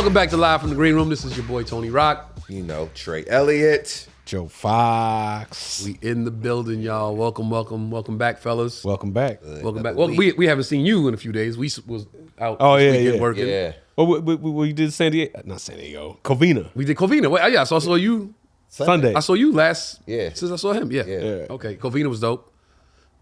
Welcome back to Live from the Green Room. This is your boy Tony Rock. You know, Trey, Elliot. Joe Foxx. We in the building, y'all. Welcome back, fellas. Welcome back. Welcome back. Well, we haven't seen you in a few days. We was out working. Yeah. Well, we did not San Diego, Covina. We did Covina. Wait, yeah, so I saw you Sunday. I saw you last. Yeah. Since I saw him. Yeah. Okay. Covina was dope.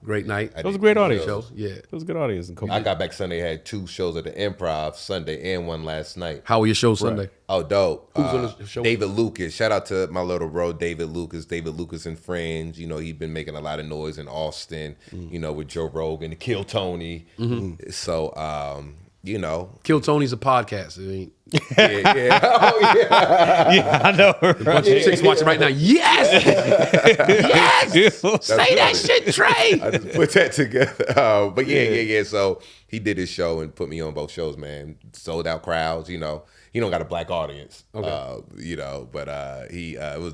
Great night. It was a great audience. Yeah. It was a good audience in Covina. I got back Sunday, had 2 shows at the Improv Sunday and one last night. How were your shows Sunday? Oh, dope. Who's on the show? David Lucas. Shout out to my little bro, David Lucas. David Lucas and Friends. You know, he's been making a lot of noise in Austin, you know, with Joe Rogan, Kill Tony. So, you know. Kill Tony's a podcast. I mean, Yeah. Oh, yeah. Yeah, I know. a bunch of chicks watching right now. Yes! Yes! Say that shit, Trey! I just put that together. But yeah. So he did his show and put me on both shows, man. Sold out crowds, you know. He don't got a black audience, you know, but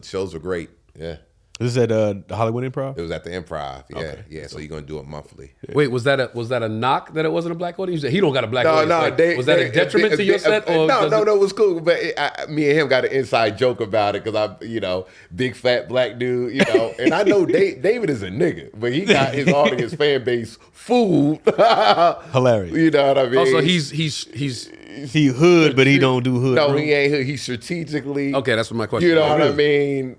shows were great. Yeah. This is at the Hollywood Improv? It was at the Improv. Yeah. So you're gonna do it monthly. Wait, was that a knock that it wasn't a black audience? He don't got a black audience. No, like, was that a detriment to your set? Or no, it was cool. But me and him got an inside joke about it because I'm, you know, big fat black dude, you know, and I know David is a nigga, but he got his audience fan base fooled. Hilarious. You know what I mean? Also, he's He hood, but he don't do hood. no, bro. he ain't hood. He strategically. okay. That's what my question. You know was. what I mean?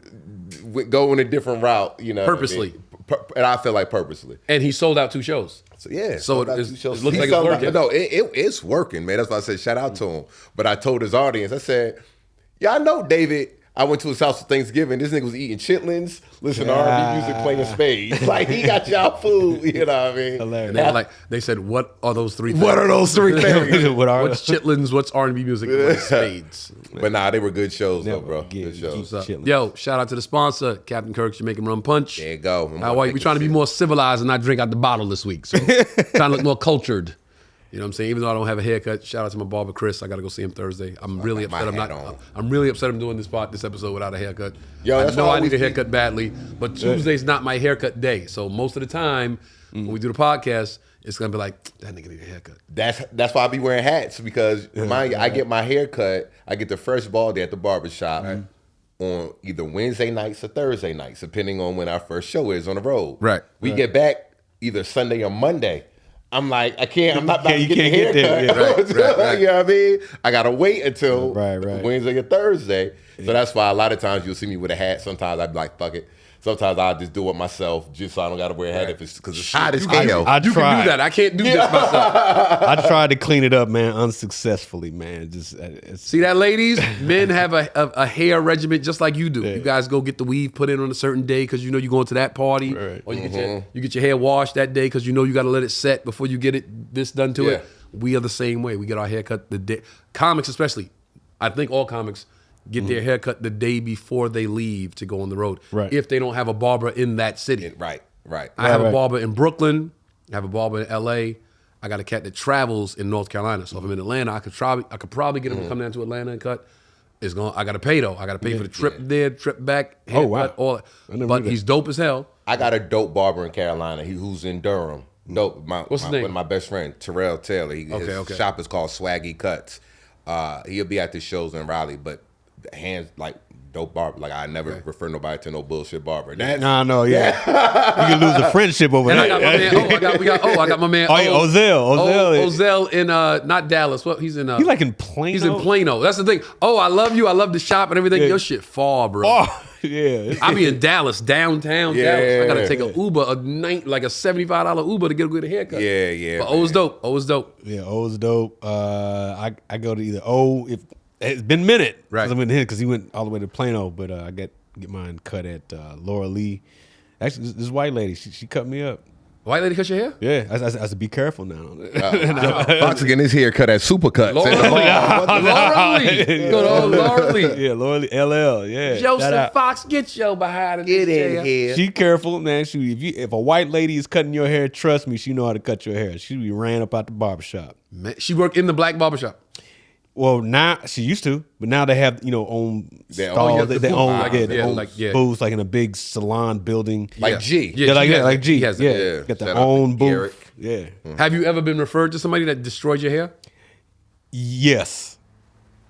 Going a different route, you know. Purposely. What I mean? And I feel like purposely. And he sold out 2 shows. So yeah. So it it looks like it's working. No, it's working, man. That's why I said shout out to him. But I told his audience, I said, yeah, I know David. I went to his house for Thanksgiving. This nigga was eating chitlins, listening to R&B music, playing spades. Like, he got y'all food, you know what I mean? Hilarious. And they said, what are those 3 things? What are those 3 things? What's chitlins? What's R&B music? What's spades? But nah, they were good shows, though, bro. Good shows. Yo, shout out to the sponsor, Captain Kirk's Jamaican Rum Punch. There you go. How are you? We're trying to be more civilized and not drink out the bottle this week. So trying to look more cultured. You know what I'm saying? Even though I don't have a haircut, shout out to my barber Chris. I got to go see him Thursday. I'm really upset. I'm really upset. I'm doing this episode without a haircut. Yo, I know I need a haircut badly, but Tuesday's not my haircut day. So most of the time when we do the podcast, it's gonna be like, that nigga need a haircut. That's why I be wearing hats because remind you, I get my hair cut. I get the fresh ball day at the barbershop on either Wednesday nights or Thursday nights, depending on when our first show is on the road. Right. We get back either Sunday or Monday. I'm like, I can't. I'm not about to get the haircut. Right. You know what I mean? I gotta wait until Right. Wednesday or Thursday. So that's why a lot of times you'll see me with a hat. Sometimes I'd be like, fuck it. Sometimes I'll just do it myself, just so I don't gotta wear a hat if it's because it's hot as hell. You can do that. I can't do this myself. I tried to clean it up, man, unsuccessfully, man. See that, ladies? Men have a hair regimen just like you do. You guys go get the weave put in on a certain day because you know you're going to that party, or you get your hair washed that day because you know you got to let it set before you get this done to it. We are the same way. We get our hair cut the day. Comics especially. I think all comics get their hair cut the day before they leave to go on the road. Right. If they don't have a barber in that city. Right. I have a barber in Brooklyn. I have a barber in LA. I got a cat that travels in North Carolina. So if I'm in Atlanta, I could probably get him to come down to Atlanta and cut. I gotta pay though. I gotta pay for the trip there, trip back, haircut, all that. But he's dope as hell. I got a dope barber in Carolina. Who's in Durham. Dope. What's his name? One of my best friend, Terrell Taylor. His shop is called Swaggy Cuts. He'll be at the shows in Raleigh, but hands like dope barber. Like I never refer nobody to no bullshit barber. You can lose the friendship over And that. I got my man. Ozell in not Dallas. Well, he's in. He's like in Plano. He's in Plano. That's the thing. Oh, I love you. I love the shop and everything. Your shit far, bro. Oh, yeah. I be in Dallas, downtown Dallas. I gotta take an Uber, like a $75 Uber to get a good haircut. Yeah. But O's dope. Yeah, O's dope. I go to either O if it's been a minute. Right. I went to him because he went all the way to Plano, but I get mine cut at Laura Lee. Actually, this white lady, she cut me up. White lady cut your hair? Yeah, I said be careful now. Foxx getting his hair cut at Supercuts. Laura Lee. Go to Laura Lee. Yeah, Laura Lee, LL. Yeah. Joseph Foxx, get your behind in Get this in chair. here. She careful, man. If a white lady is cutting your hair, trust me, she know how to cut your hair. She be ran up out the barbershop. Man, she worked in the black barbershop. Well, now she used to, but now they have own stalls. They own booths like in a big salon building, like G. Like G. He has it. Got their own booth. Yeah. Have you ever been referred to somebody that destroyed your hair? Yes.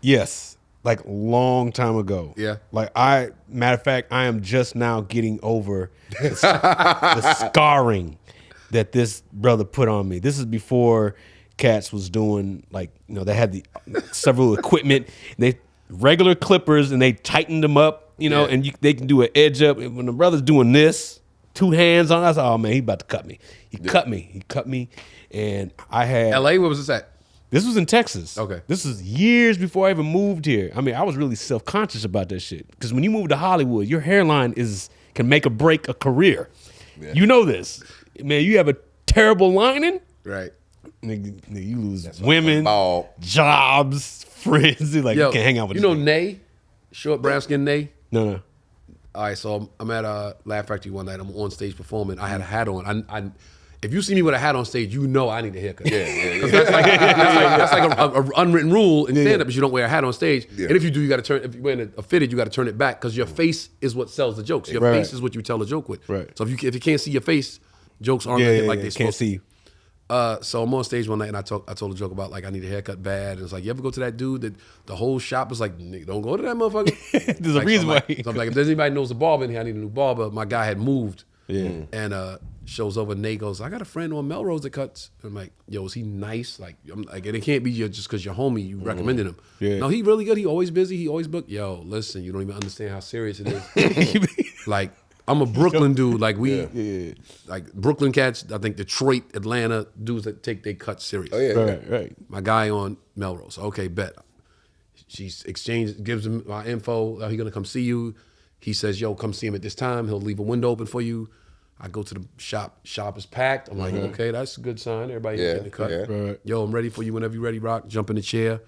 Yes. Like long time ago. Yeah. Like matter of fact, I am just now getting over the scarring that this brother put on me. This is before cats was doing they had the several equipment. They regular clippers and they tightened them up, and they can do an edge up. And when the brother's doing this, 2 hands on, I was like, oh man, he about to cut me. He cut me, and I had L.A. Where was this at? This was in Texas. Okay. This was years before I even moved here. I mean, I was really self-conscious about that shit. Because when you move to Hollywood, your hairline can make or break a career. Yeah. You know this. Man, you have a terrible lining. Right. Nigga, you lose women, jobs, friends. You can't hang out with you know Nay? Short brown skin Nay? No. All right, so I'm at a Laugh Factory one night. I'm on stage performing. I had a hat on. If you see me with a hat on stage, you know I need a haircut. Yeah. That's like a unwritten rule in stand-up is you don't wear a hat on stage. Yeah. And if you do, you got to turn. If you're wearing a fitted, you got to turn it back because your face is what sells the jokes. Your face is what you tell the joke with. Right. So if you can't see your face, jokes aren't gonna hit like they can't supposed see. So I'm on stage one night and I told a joke about I need a haircut bad. And it's like, you ever go to that dude that the whole shop is like, nigga, don't go to that motherfucker. There's a reason why. So I'm like, if there's anybody knows a barber in here, I need a new barber. My guy had moved. Yeah. And shows over, Nate goes, I got a friend on Melrose that cuts. And I'm like, yo, is he nice? I'm like, and it can't be just because you're homie, you recommended him. Yeah. No, he really good. He always busy. He always booked. Yo, listen, you don't even understand how serious it is. Like, I'm a Brooklyn dude. Like like Brooklyn cats, I think Detroit, Atlanta dudes that take their cuts serious. Oh, yeah. Right. My guy on Melrose. Okay, bet. She's gives him my info. He gonna come see you. He says, yo, come see him at this time. He'll leave a window open for you. I go to the shop. Shop is packed. I'm like, okay, that's a good sign. Everybody getting the cut. Yeah. Right. Yo, I'm ready for you whenever you're ready, Rock. Jump in the chair.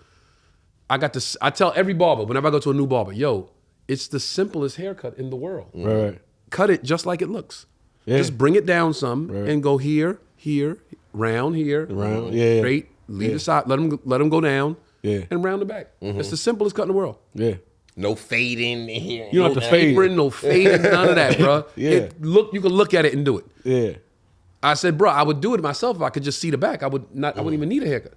I tell every barber, whenever I go to a new barber, yo, it's the simplest haircut in the world. Right. Cut it just like it looks. Yeah. Just bring it down some and go here, round here, straight, leave the side, let them go down, and round the back. It's the simplest cut in the world. Yeah. No fading here. You don't have to fade. Apron, no fading, none of that, bro. Yeah. You can look at it and do it. Yeah. I said, bro, I would do it myself if I could just see the back. I wouldn't even need a haircut.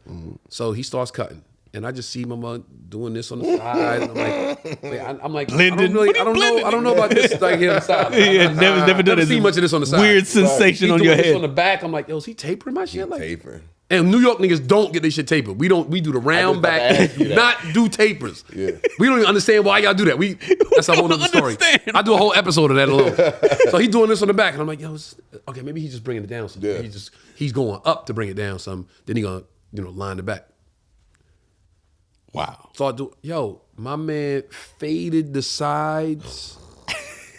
So he starts cutting. And I just see Mama doing this on the side. And I'm like, blending. I don't know about this like here on the side. Never done seen much of this on the side. Weird sensation on your head. On the back, I'm like, yo, is he tapering my shit? Like, tapering. And New York niggas don't get this shit tapered. We do the round back, not do tapers. Yeah. We don't even understand why y'all do that. That's a whole other story. I do a whole episode of that alone. So he doing this on the back, and I'm like, yo, okay, maybe he's just bringing it down some. Yeah. He's going up to bring it down some. Then he gonna line the back. Wow. So my man faded the sides.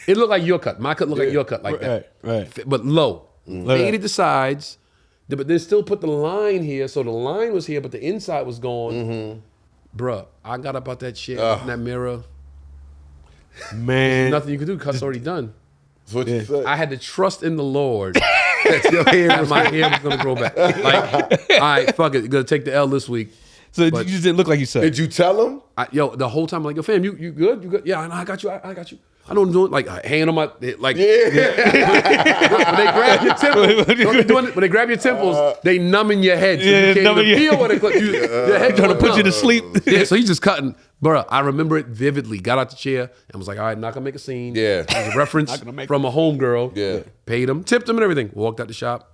It looked like your cut. My cut looked like your cut like that. Right. But low. Faded the sides, but then still put the line here. So the line was here, but the inside was gone. Bruh, I got up out that shit in that mirror. Man. There's nothing you could do. Cut's already done. That's what you said. I had to trust in the Lord that my hair was going to grow back. Like, all right, fuck it. You're going to take the L this week. So you just didn't look like you said. Did you tell him? The whole time I'm like, yo, fam, you good? You good? Yeah, I got you. I got you. I know what I'm doing. Like, hand on my, like. Yeah. When they grab your temples, when they grab your temples, they numbing your head. So you can't even feel what your head trying to put you to sleep. Yeah, so he's just cutting. Bruh, I remember it vividly. Got out the chair and was like, all right, not gonna make a scene. Yeah. It was a reference from a homegirl. Yeah. Paid him, tipped him and everything. Walked out the shop.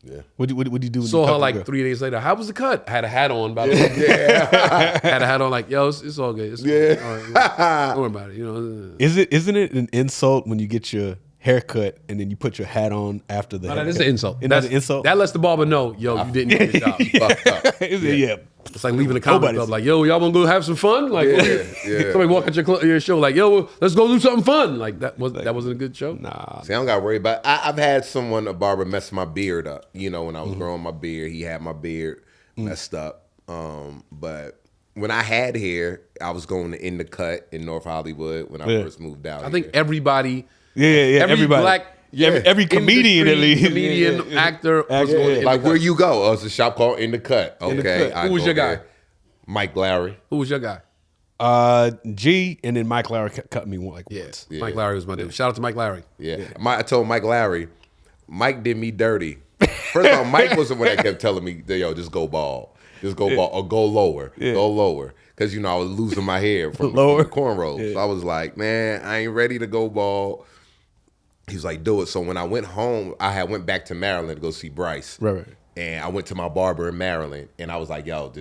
Yeah. What do you do? Saw her like 3 days later. How was the cut? I had a hat on, by the way. Yeah. Had a hat on, like, yo, it's all good. It's all right. Don't worry about it. Isn't it an insult when you get your haircut and then you put your hat on after the haircut? That is an insult. That's an insult? That lets the barber know, yo, you didn't do your job. Fucked up. Yeah. It's like leaving a comedy club, like, yo, y'all want to go have some fun? Like, somebody walk at your show, like, yo, let's go do something fun. Like, that wasn't a good show. Nah. See, I don't got to worry about it. I've had a barber mess my beard up. When I was growing my beard, he had my beard messed up. But when I had hair, I was going to In the Cut in North Hollywood when I first moved out. I think everybody, everybody. Black. Every comedian at least. Comedian, actor. Was going to like, where you go? Oh, it's a shop called In the Cut. Okay. The Cut. Who was your guy? Mike Lowry. Who was your guy? G, and then Mike Lowry cut me once. Yeah. Mike Lowry was my dude. Shout out to Mike Lowry. Yeah. I told Mike Lowry, Mike did me dirty. First of all, Mike was the one that kept telling me, yo, just go bald. Just go bald or go lower. Yeah. Go lower. because I was losing my hair from Lower. the cornrows. Yeah. So I was like, man, I ain't ready to go bald. He was like, do it. So when I went home, I went back to Maryland to go see Bryce. Right. And I went to my barber in Maryland, and I was like, yo,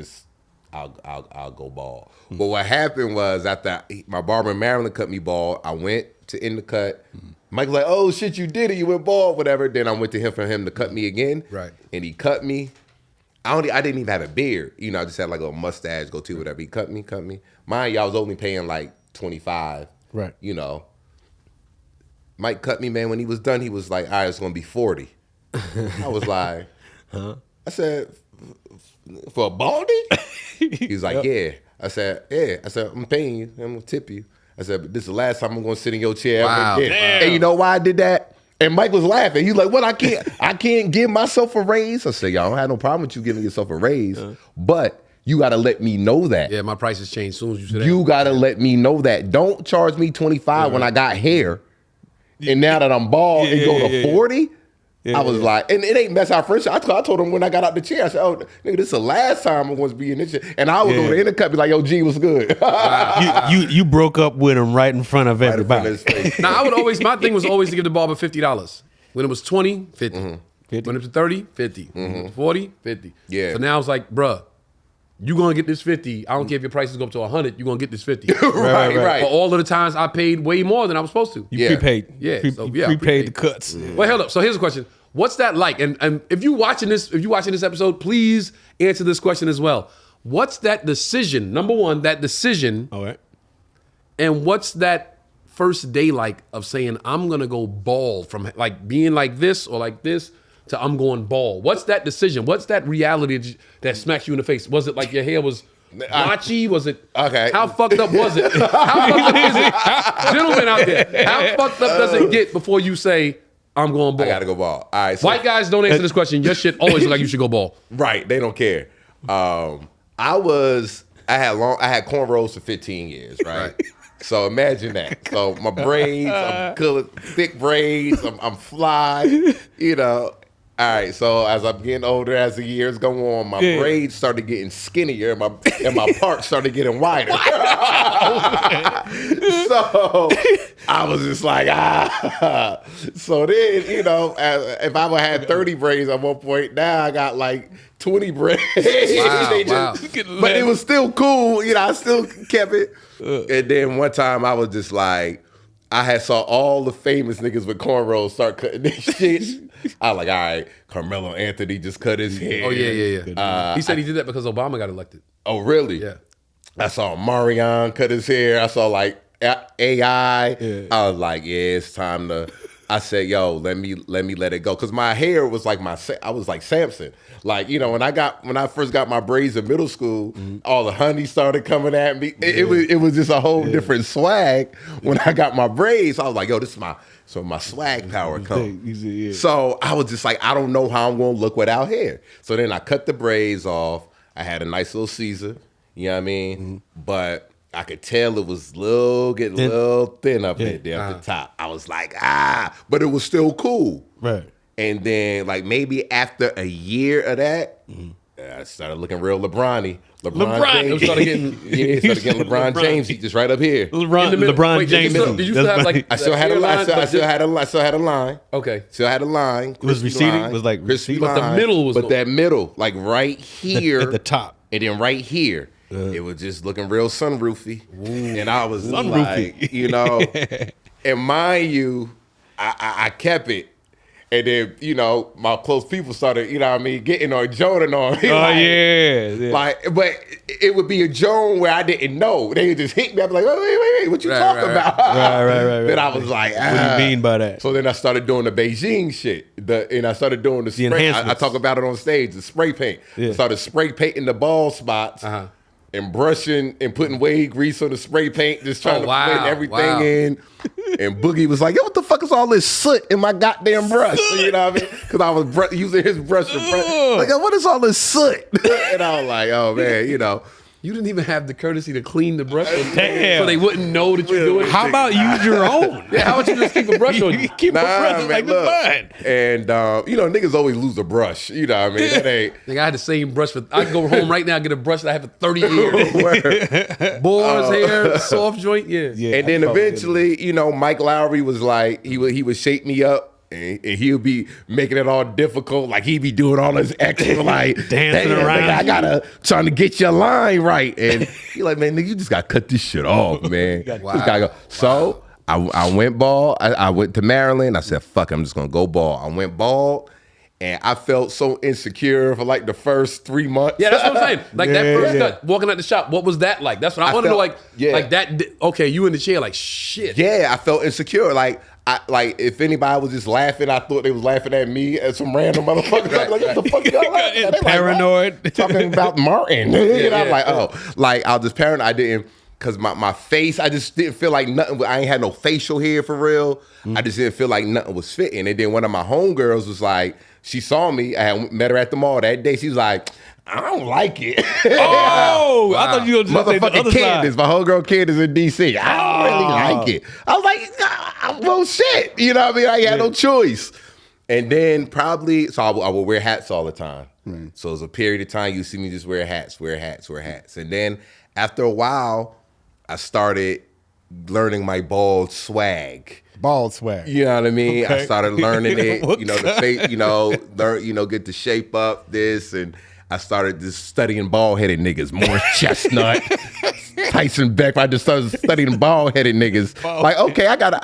I'll go bald. But what happened was after my barber in Maryland cut me bald, I went to end the cut. Mike was like, oh shit, you did it, you went bald, whatever. Then I went to him for him to cut me again. Right. And he cut me. I didn't even have a beard. I just had like a mustache, goatee, whatever. He cut me. Mind you, I was only paying like $25. Right. Mike cut me, man. When he was done, he was like, all right, it's gonna be 40. I was like, huh? I said, for a baldy? He's like, yeah. I said, yeah. I said, I'm paying you. I'm gonna tip you. I said, but this is the last time I'm gonna sit in your chair ever again. And you know why I did that? And Mike was laughing. He's like, what? I can't give myself a raise. I said, y'all don't have no problem with you giving yourself a raise, but you gotta let me know that. Yeah, my prices changed as soon as you said that. You gotta let me know that. Don't charge me 25 when I got hair. And now that I'm bald and go to 40, I was like, and it ain't mess our friendship. I told him when I got out the chair, I said, oh, nigga, this is the last time I'm going to be in this shit. And I would go to the intercut, be like, yo, G, what's good? You broke up with him right in front of everybody. Now, my thing was always to give the barber $50. When it was 20, 50. When it was 30, 50. When it was 40, 50. Yeah. So now it's like, bruh, you gonna get this 50. I don't care if your prices go up to 100. You gonna get this 50. right. For all of the times I paid way more than I was supposed to. You prepaid. Yeah. Prepaid the cuts. Well, hold up. So here's a question: what's that like? And if you watching this episode, please answer this question as well. What's that decision? Number one, that decision. All right. And what's that first day like of saying I'm gonna go bald from like being like this or like this to I'm going bald? What's that decision? What's that reality that smacks you in the face? Was it like your hair was blotchy? Was it okay? How fucked up was it? How fucked up is it? Gentlemen out there, how fucked up does it get before you say I'm going bald? I gotta go bald. All right. So, white guys don't answer this question. Your shit always look like you should go bald. Right. They don't care. I had cornrows for 15 years, right? So imagine that. So my braids, I'm color, thick braids, I'm fly, All right, so as I'm getting older, as the years go on, my braids started getting skinnier, and my parts started getting wider. So I was just like, So then, if I would have had 30 braids at one point, now I got like 20 braids. Wow. But it was still cool. I still kept it. And then one time I was just like, I saw all the famous niggas with cornrows start cutting their shit. I was like, all right, Carmelo Anthony just cut his hair. Oh, yeah. He said he did that because Obama got elected. Oh, really? Yeah. I saw Marion cut his hair. I saw like AI. Yeah. I was like, yeah, it's time to. I said, yo, let me let it go. Cause my hair was like I was like Samson. Like, when I first got my braids in middle school, all the honeys started coming at me. It was just a whole different swag when I got my braids. I was like, yo, this is my swag power comes. So I was just like, I don't know how I'm gonna look without hair. So then I cut the braids off. I had a nice little Caesar, you know what I mean? But I could tell it was getting a little thin up there at the top. I was like, but it was still cool. Right. And then, like, maybe after a year of that, I started looking real LeBron-y. LeBron started getting LeBron James. He just right up here. LeBron James. Did you still have like? I still had a line. I still had a line. Okay. Still had a line. It was receding. Line, it was like crispy receding. line, But the middle was. But that middle, like right here at the top, and then right here. It was just looking real sunroofy. Ooh. And I was sunroofy. Like, and mind you, I kept it. And then, my close people started, getting on Joning on me. Oh, yeah. Like, but it would be a Joan where I didn't know. They would just hit me. I'd be like, oh, wait, what you talking about? Right. Then I was like, What do you mean by that? So then I started doing the Beijing shit. And I started doing the spray. I talk about it on stage, the spray paint. Yeah. I started spray painting the bald spots. And brushing and putting wave grease on the spray paint, just trying to blend everything in. And Boogie was like, yo, what the fuck is all this soot in my goddamn brush? You know what I mean? Because I was using his brush to brush. Like, yo, what is all this soot? And I was like, oh, man, You didn't even have the courtesy to clean the brush, Damn. so they wouldn't know that you're doing it. How about use your own? Yeah, how about you just keep a brush on you? Keep a brush like the bud. And niggas always lose a brush. You know what I mean? That ain't. Like, I had the same brush for. I can go home right now and get a brush that I have for 30 years. Boar's hair, soft joint, yeah. And then eventually, Mike Lowry was like, he would shape me up. And he'll be making it all difficult, like he be doing all this extra, like dancing around. I gotta trying to get your line right, and he like, man, nigga, you just gotta cut this shit off, man. Wow. Just gotta go. So I went bald. I went to Maryland. I said, fuck, I'm just gonna go bald. I went bald, and I felt so insecure for like the first 3 months. Yeah, that's what I'm saying. Like that first cut, walking out the shop, what was that like? That's what I want to know. Like that. Okay, you in the chair, like shit. Yeah, I felt insecure. Like if anybody was just laughing, I thought they was laughing at me as some random motherfucker. Like, what the fuck y'all laughing at? Paranoid. Like, talking about Martin. I'm like, I was just paranoid. I didn't, because my face, I just didn't feel like nothing. I ain't had no facial hair for real. I just didn't feel like nothing was fitting. And then one of my homegirls was like, she saw me. I had met her at the mall that day. She was like, I don't like it. Oh, I thought you were just say the other Candace, side. my homegirl Candace in DC. I don't really like it. I was like, well, shit. You know what I mean? I had no choice. And then probably, so I would wear hats all the time. So it was a period of time you see me just wear hats. And then after a while, I started learning my bald swag. Bald swag. You know what I mean? Okay. I started learning it. What The face, learn, get the shape up this, and I started just studying bald-headed niggas. Morris Chestnut, Tyson Beck. I just started studying bald-headed niggas. Like, okay, I gotta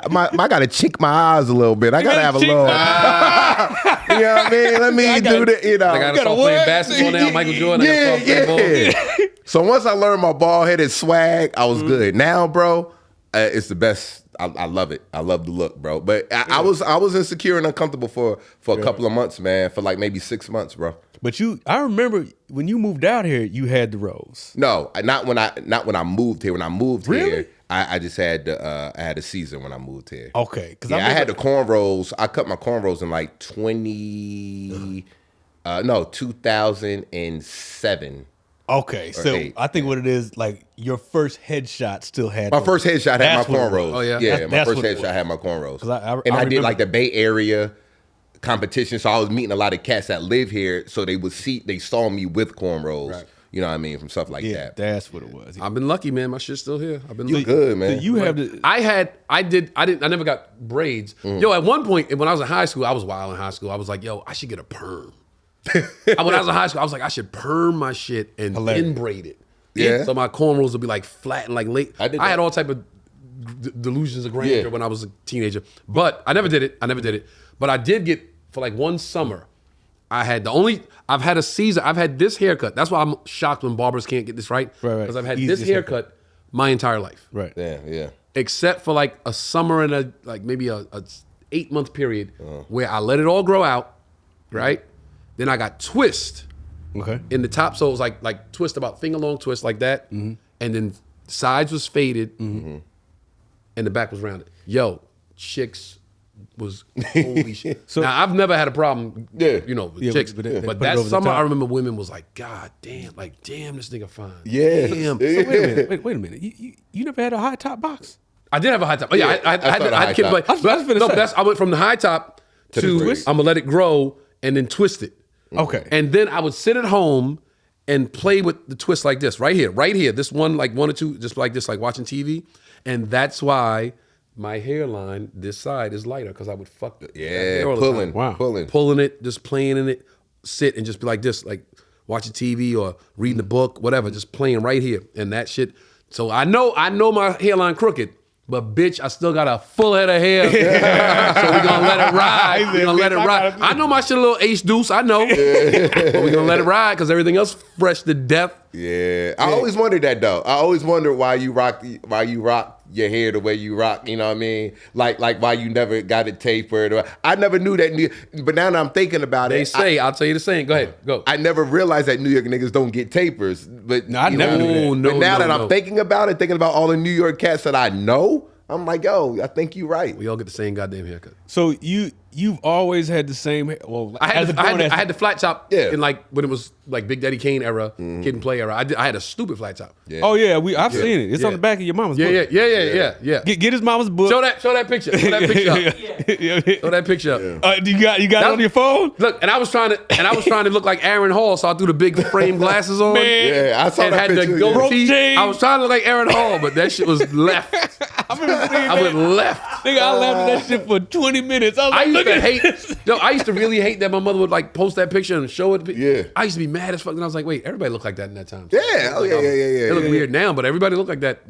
chink my eyes a little bit. I gotta have a little. You know what I mean? Let me do that. I gotta start playing basketball now. Michael Jordan. So once I learned my bald-headed swag, I was good. Now, bro, it's the best. I love it. I love the look, bro. But I was insecure and uncomfortable for a couple of months, man. For like maybe 6 months, bro. But I remember when you moved out here, you had the rose. No, not when I moved here. When I moved Really? here, I just had I had a season when I moved here. Okay, because I had the cornrows. I cut my cornrows in like 2007. Okay, so 8. I think what it is, like your first headshot still had My first headshot had my cornrows. Oh, yeah? Yeah, my That's first what it headshot was. had my cornrows. I And I did remember- like the Bay Area competition, so I was meeting a lot of cats that live here, so they saw me with cornrows. Right. You know what I mean? From stuff like Yeah, that. that's what it was. I've been lucky, man. My shit's still here. I've been lucky. Good, man. So you have the I never got braids. Yo, at one point when I was in high school, I was wild in high school. I was like, yo, I should get a perm. When I was in high school, I was like, I should perm my shit and then braid it. Yeah. So my cornrows would be like flat and like late. I did had that. all type of delusions of grandeur when I was a teenager. But I never did it. But I did get, for like one summer, I've had a season, I've had this haircut. That's why I'm shocked when barbers can't get this right. Right. Because I've had Easiest this haircut my entire life. right. Yeah. Except for like a summer and maybe a 8-month period where I let it all grow out, right? Then I got twist Okay. in the top, so it was like twist, about finger long twist like that, and then sides was faded, and the back was rounded. Yo, chicks was holy shit. So now I've never had a problem, with chicks, but they put it that over the summer top. I remember women was like, God damn, this nigga fine. Yeah. Damn. So wait a minute. Wait a minute. You never had a high top box? I did have a high top. Oh, yeah, Yeah, I I started had high kid, top. but I was finna say. I went from the high top to the twist. I'm gonna let it grow and then twist it. Okay. And then I would sit at home and play with the twist like this, right here. This one, like one or two, just like this, like watching TV. And that's why my hairline, this side, is lighter, because I would fuck it. Yeah, all the pulling. time. Wow. Pulling it, just playing in it, sit and just be like this, like watching TV or reading a book, whatever, just playing right here. And that shit. So I know my hairline crooked, but bitch, I still got a full head of hair. So we're gonna let it ride. We're gonna let it ride. I know my shit a little ace deuce, I know. But we're gonna let it ride because everything else fresh to death. Yeah. I always wondered that though. I always wondered why you rock your hair the way you rock, you know what I mean? Like why you never got it tapered. I never knew that. But now that I'm thinking about They it, say, I'll tell you the saying. Go ahead, go. I never realized that New York niggas don't get tapers. But No, I never knew that. No, But now that no. I'm thinking about it, thinking about all the New York cats that I know, I'm like, yo, I think you're right. We all get the same goddamn haircut. So you You've always had the same hair. Well, I had the flat top in like when it was like Big Daddy Kane era, Kid and Play era. I had a stupid flat top. Yeah. Oh yeah, I've seen it. It's on the back of your mama's book. Yeah. Get his mama's book. Show that picture. Show that picture up. Show that picture up. You got it on your phone? Look, and I was trying to look like Aaron Hall, so I threw the big frame glasses on. Man. Yeah, I saw that picture. The goatee. I was trying to look like Aaron Hall, but that shit was left. I went left. Nigga, I laughed at that shit for 20 minutes. I used to really hate that my mother would like post that picture and show it. Yeah. I used to be mad as fuck, and I was like, wait, everybody looked like that in that time. Yeah, oh yeah. It looked weird now, but everybody looked like that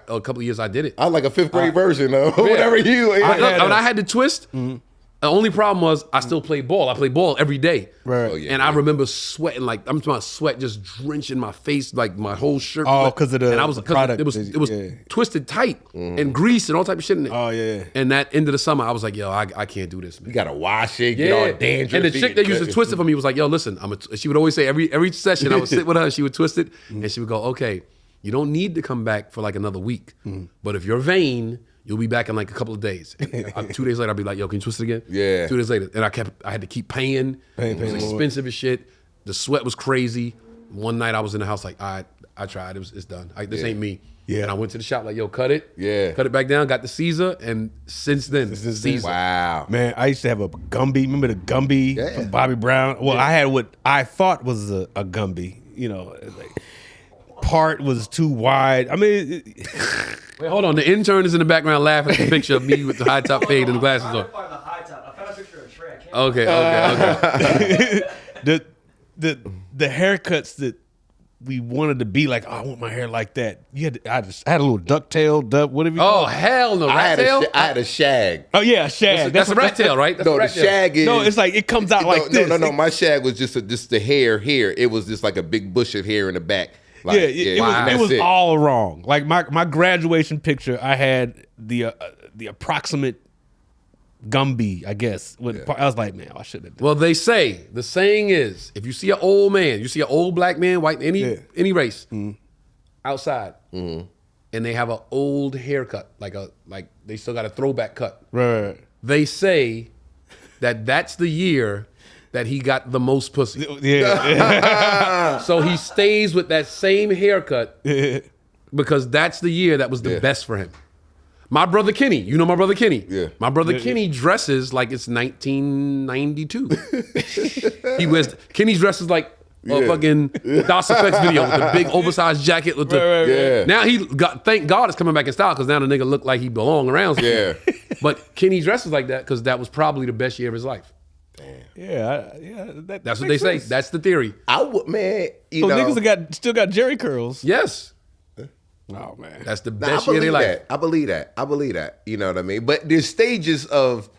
a couple of years I did it. I like a 5th grade version of whatever you. When I had the twist. The only problem was I still played ball. I played ball every day. Right. Oh, yeah, and I remember sweating, like I'm talking about sweat just drenching my face, like my whole shirt. Oh, because of the and I was product. It was twisted tight and grease and all type of shit in it. Oh yeah. And that end of the summer, I was like, yo, I can't do this, man. You gotta wash it, get all dandruff. And the chick that used to twist it for me was like, yo, listen, she would always say every session I would sit with her, she would twist it, and she would go, okay, you don't need to come back for like another week, but if you're vain, you'll be back in like a couple of days. And 2 days later, I'll be like, yo, can you twist it again? Yeah. 2 days later. And I had to keep paying. It was expensive as shit. The sweat was crazy. One night I was in the house like, I tried. It's done. This ain't me. Yeah. And I went to the shop like, yo, cut it. Yeah. Cut it back down, got the Caesar, and since then, Caesar. Wow. Man, I used to have a Gumby. Remember the Gumby from Bobby Brown? Well, I had what I thought was a Gumby. You know, like, part was too wide. I mean... Wait, hold on. The intern is in the background laughing at the picture of me with the high top fade and the glasses on. I found the high top. I found a picture of Trey. Okay. The haircuts that we wanted to be like, oh, I want my hair like that. I had a little ducktail, whatever you call it. Hell no. Rat tail? I had a shag. Oh yeah, a shag. That's a rat tail, right? That's No, the shag is... No, it's like it comes out like this. No. My shag was just the hair here. It was just like a big bush of hair in the back. Like, it was all wrong. Like my graduation picture, I had the approximate Gumby, I guess. I was like, man, I should have done. Well, the saying is, if you see an old man, you see an old black man, white, any race, outside, and they have an old haircut, like they still got a throwback cut. Right. They say that's the year that he got the most pussy. Yeah. So he stays with that same haircut because that's the year that was the best for him. My brother Kenny, you know my brother Kenny. Yeah. My brother Kenny dresses like it's 1992. Kenny dresses like a fucking DOS Effects video with the big oversized jacket with the. Now thank God it's coming back in style because now the nigga look like he belong around. Yeah. But Kenny dresses like that because that was probably the best year of his life. That's what they say. That's the theory. I would, man. So niggas still got Jerry curls. Yes. Oh man, that's the best year of their life. I believe that. You know what I mean? But there's stages of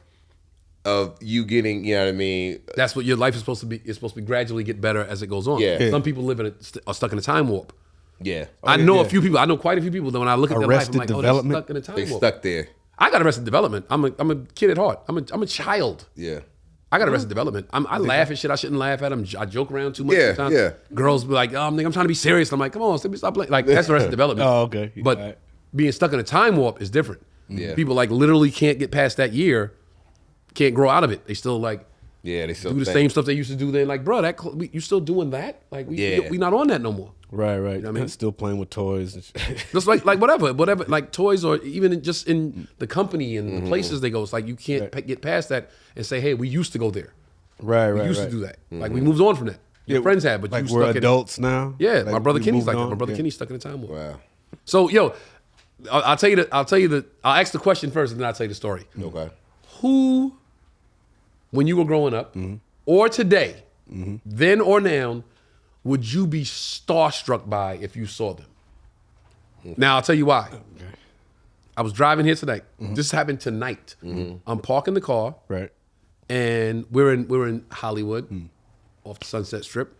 you getting. You know what I mean? That's what your life is supposed to be. It's supposed to be gradually get better as it goes on. Yeah. Some people are stuck in a time warp. Yeah. I know a few people. I know quite a few people that when I look at their life, I'm like, Development. they're stuck in a time warp. They stuck there. I got Arrested Development. I'm a kid at heart. I'm a child. Yeah. I got Arrested Development. I laugh at shit I shouldn't laugh at. I joke around too much sometimes. Yeah. Girls be like, oh, I'm trying to be serious. I'm like, come on, stop playing. Like, that's Arrested Development. Oh, okay. But being stuck in a time warp is different. Yeah. People like literally can't get past that year, can't grow out of it. They still like they still do the same stuff they used to do then. Like, bro, you still doing that? Like, we not on that no more. Right. You know what I mean? Still playing with toys and shit. Just like whatever, like toys or even just in the company and the places they go. It's like you can't get past that and say, hey, we used to go there. Right. We used to do that. Like we moved on from that. Your friends had, but like you we're stuck adults now. Yeah, like my brother Kenny's like that. My brother Kenny's stuck in a time warp. Wow. So I'll tell you I'll ask the question first and then I'll tell you the story. Okay. Who, when you were growing up, or today, then or now, would you be starstruck by if you saw them? Now I'll tell you why. Okay. I was driving here tonight. This happened tonight. I'm parking the car. Right. And we're in Hollywood, off the Sunset Strip,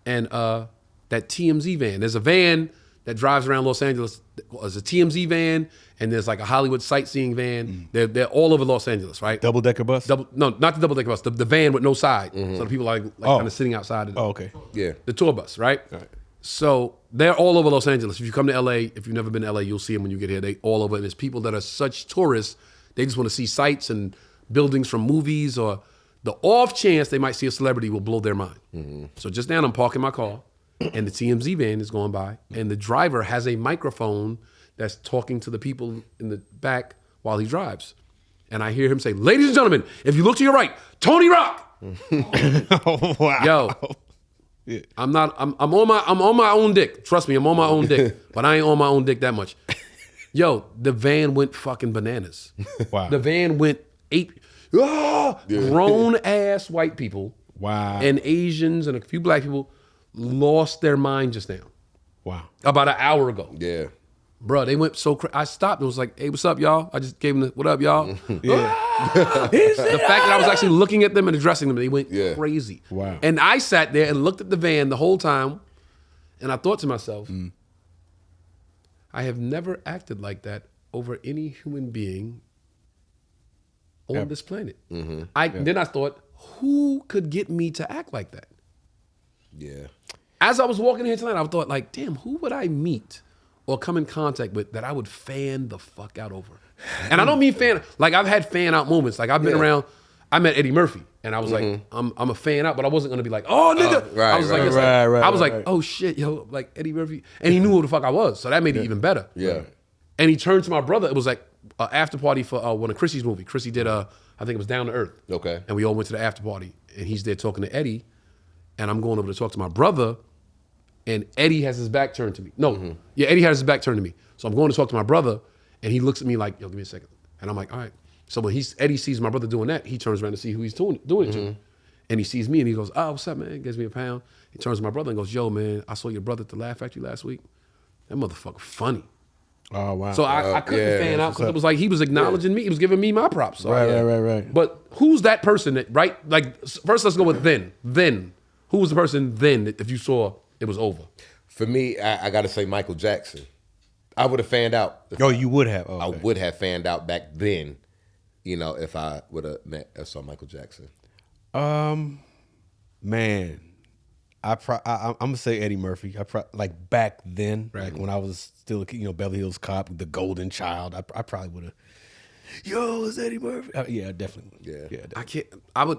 and that TMZ van. There's a van that drives around Los Angeles. There's a TMZ van, and there's like a Hollywood sightseeing van. They're all over Los Angeles, right? Double-decker bus? No, not the double-decker bus. The van with no side. So the people are like kind of sitting outside. Okay. Yeah. The tour bus, right? All right. So they're all over Los Angeles. If you come to LA, if you've never been to LA, you'll see them when you get here. They all over. And there's people that are such tourists. They just want to see sights and buildings from movies, or the off chance they might see a celebrity will blow their mind. So just now I'm parking my car and the TMZ van is going by and the driver has a microphone that's talking to the people in the back while he drives. And I hear him say, ladies and gentlemen, if you look to your right, Tony Rock. Oh, wow. Yo, I'm on my own dick. Trust me, I'm on my own dick, but I ain't on my own dick that much. Yo, the van went fucking bananas. Wow. The van went grown ass white people. Wow. And Asians and a few black people lost their mind just now. Wow. About an hour ago. Yeah. Bro, they went so crazy. I stopped and was like, hey, what's up, y'all? I just gave them the, what up, y'all? Yeah. The fact that I was actually looking at them and addressing them, they went crazy. Wow. And I sat there and looked at the van the whole time, and I thought to myself, I have never acted like that over any human being on this planet. Then I thought, who could get me to act like that? Yeah. As I was walking here tonight, I thought, like, damn, who would I meet or come in contact with that I would fan the fuck out over? And I don't mean fan, like I've had fan out moments. Like I've been around, I met Eddie Murphy and I was like, I'm a fan out, but I wasn't gonna be like, oh nigga. I was I was like, oh shit, yo, like Eddie Murphy. And he knew who the fuck I was. So that made it even better. Yeah. And he turned to my brother. It was like an after party for one of Chrissy's movie. Chrissy did I think it was Down to Earth. Okay. And we all went to the after party and he's there talking to Eddie. And I'm going over to talk to my brother. And Eddie has his back turned to me. No, Eddie has his back turned to me. So I'm going to talk to my brother, and he looks at me like, yo, give me a second. And I'm like, all right. So when Eddie sees my brother doing that, he turns around to see who he's doing it to. And he sees me, and he goes, oh, what's up, man? Gives me a pound. He turns to my brother and goes, yo, man, I saw your brother at the Laugh Factory last week. That motherfucker funny. Oh, wow. So I couldn't fan out because it was like he was acknowledging me. He was giving me my props. So Right. But who's that person that, right? Like, first let's go with then. Then. Who was the person then that if you saw it was over? For me, I got to say Michael Jackson. I would have fanned out. You would have. Oh, okay. I would have fanned out back then, if I would have met or saw Michael Jackson. Man, I'm gonna say Eddie Murphy. Like back then, like when I was still a Beverly Hills Cop, the Golden Child. I probably would have. Yo, it's Eddie Murphy. Yeah, definitely. Yeah. Definitely. I can't.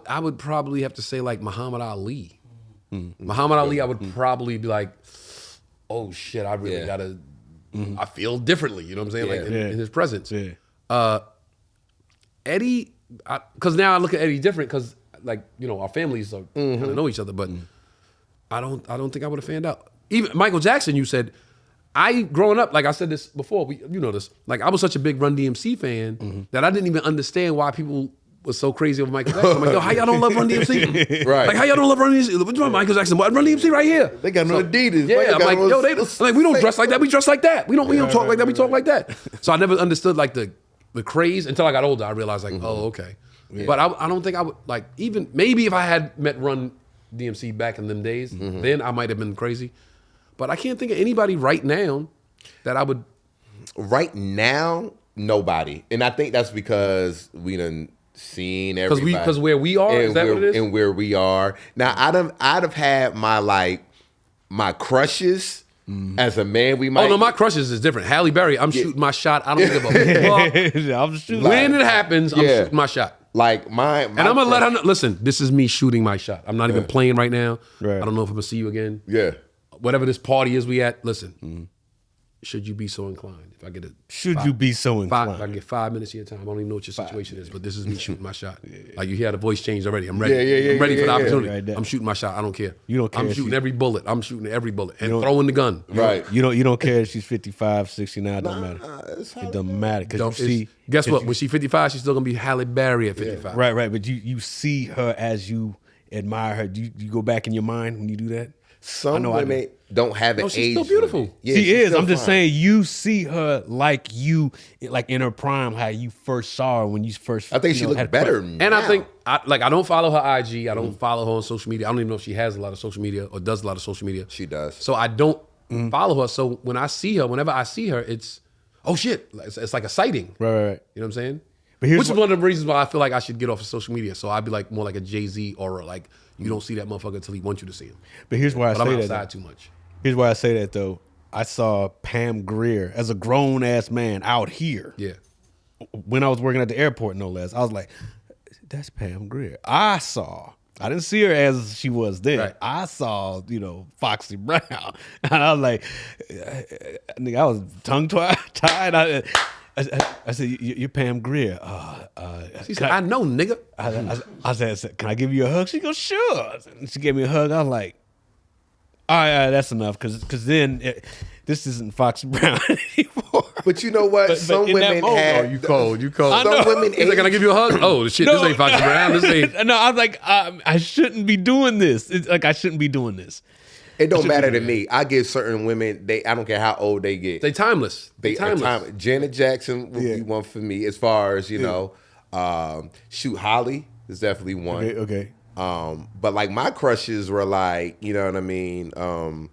I would probably have to say like Muhammad Ali. Muhammad Ali, I would probably be like, oh shit, I really gotta. I feel differently. You know what I'm saying? Like in his presence. Yeah. Eddie, because now I look at Eddie different because like our families are kind of know each other, but I don't think I would have fanned out. Even Michael Jackson, you said. Growing up, like I said this before, you know this. Like I was such a big Run DMC fan that I didn't even understand why people was so crazy over Michael Jackson. I'm like, yo, how y'all don't love Run DMC? Right. Like how y'all don't love Run DMC? What's wrong, Michael Jackson? What Run DMC right here? They got no Adidas. Yeah, I'm like, yo, I'm like, we don't dress like that. We dress like that. We don't talk like that. We talk like that. So I never understood like the craze until I got older. I realized like, oh, okay. Yeah. But I don't think I would like even maybe if I had met Run DMC back in them days, then I might have been crazy. But I can't think of anybody right now that I would. Right now, nobody, and I think that's because we done seen everybody. Because where we are, is that what it is? And where we are now, I'd have had my crushes as a man. We might. Oh no, my crushes is different. Halle Berry, I'm shooting my shot. I don't give a fuck. I'm shooting. When it happens, I'm shooting my shot. Like my and I'm gonna let her know. Listen, this is me shooting my shot. I'm not even playing right now. Right. I don't know if I'm gonna see you again. Yeah. Whatever this party is we at, listen. Should you be so inclined? If I get you be so inclined? If I get 5 minutes of your time, I don't even know what your situation is, but this is me shooting my shot. Like you hear the voice change already. I'm ready. I'm ready for the opportunity. I'm shooting my shot. I don't care. You don't care. I'm shooting every bullet. I'm shooting every bullet and throwing the gun. Right. You don't care if she's 55, 69. It don't matter. It doesn't matter because you see. Guess what? When she's 55, she's still gonna be Halle Berry at 55. Right. But you see her as you admire her. Do you go back in your mind when you do that? Some women don't have an age. She's still beautiful. Yeah, she is. I'm just saying, you see her like in her prime, how you first saw her when you first. I think she looks better now. And I think, I don't follow her IG. I don't follow her on social media. I don't even know if she has a lot of social media or does a lot of social media. She does. So I don't follow her. So when I see her, whenever I see her, it's, oh shit. It's like a sighting. Right. You know what I'm saying? Which is one of the reasons why I feel like I should get off of social media. So I'd be like more like a Jay-Z or like, you don't see that motherfucker until he wants you to see him. But here's why I say I'm that. outside too much. Here's why I say that though. I saw Pam Grier as a grown ass man out here. Yeah. When I was working at the airport, no less. I was like, that's Pam Grier. I didn't see her as she was then. Right. I saw, Foxy Brown. And I was like, nigga, I was tongue tied. I said, you're Pam Grier. She said, I know, nigga. I said, can I give you a hug? She goes, sure. And she gave me a hug. I was like, all right, that's enough. Because then this isn't Foxy Brown anymore. But you know what? Some in that women moment- have. Oh, you cold. Some women. He's like, can I give you a hug? Oh, shit, this ain't Foxy Brown. This ain't. No, I was like, I shouldn't be doing this. It's like, I shouldn't be doing this. It don't matter to me. I give certain women. I don't care how old they get. They timeless. They timeless. Janet Jackson would be one for me. As far as shoot, Holly is definitely one. Okay. But like my crushes were like, you know what I mean.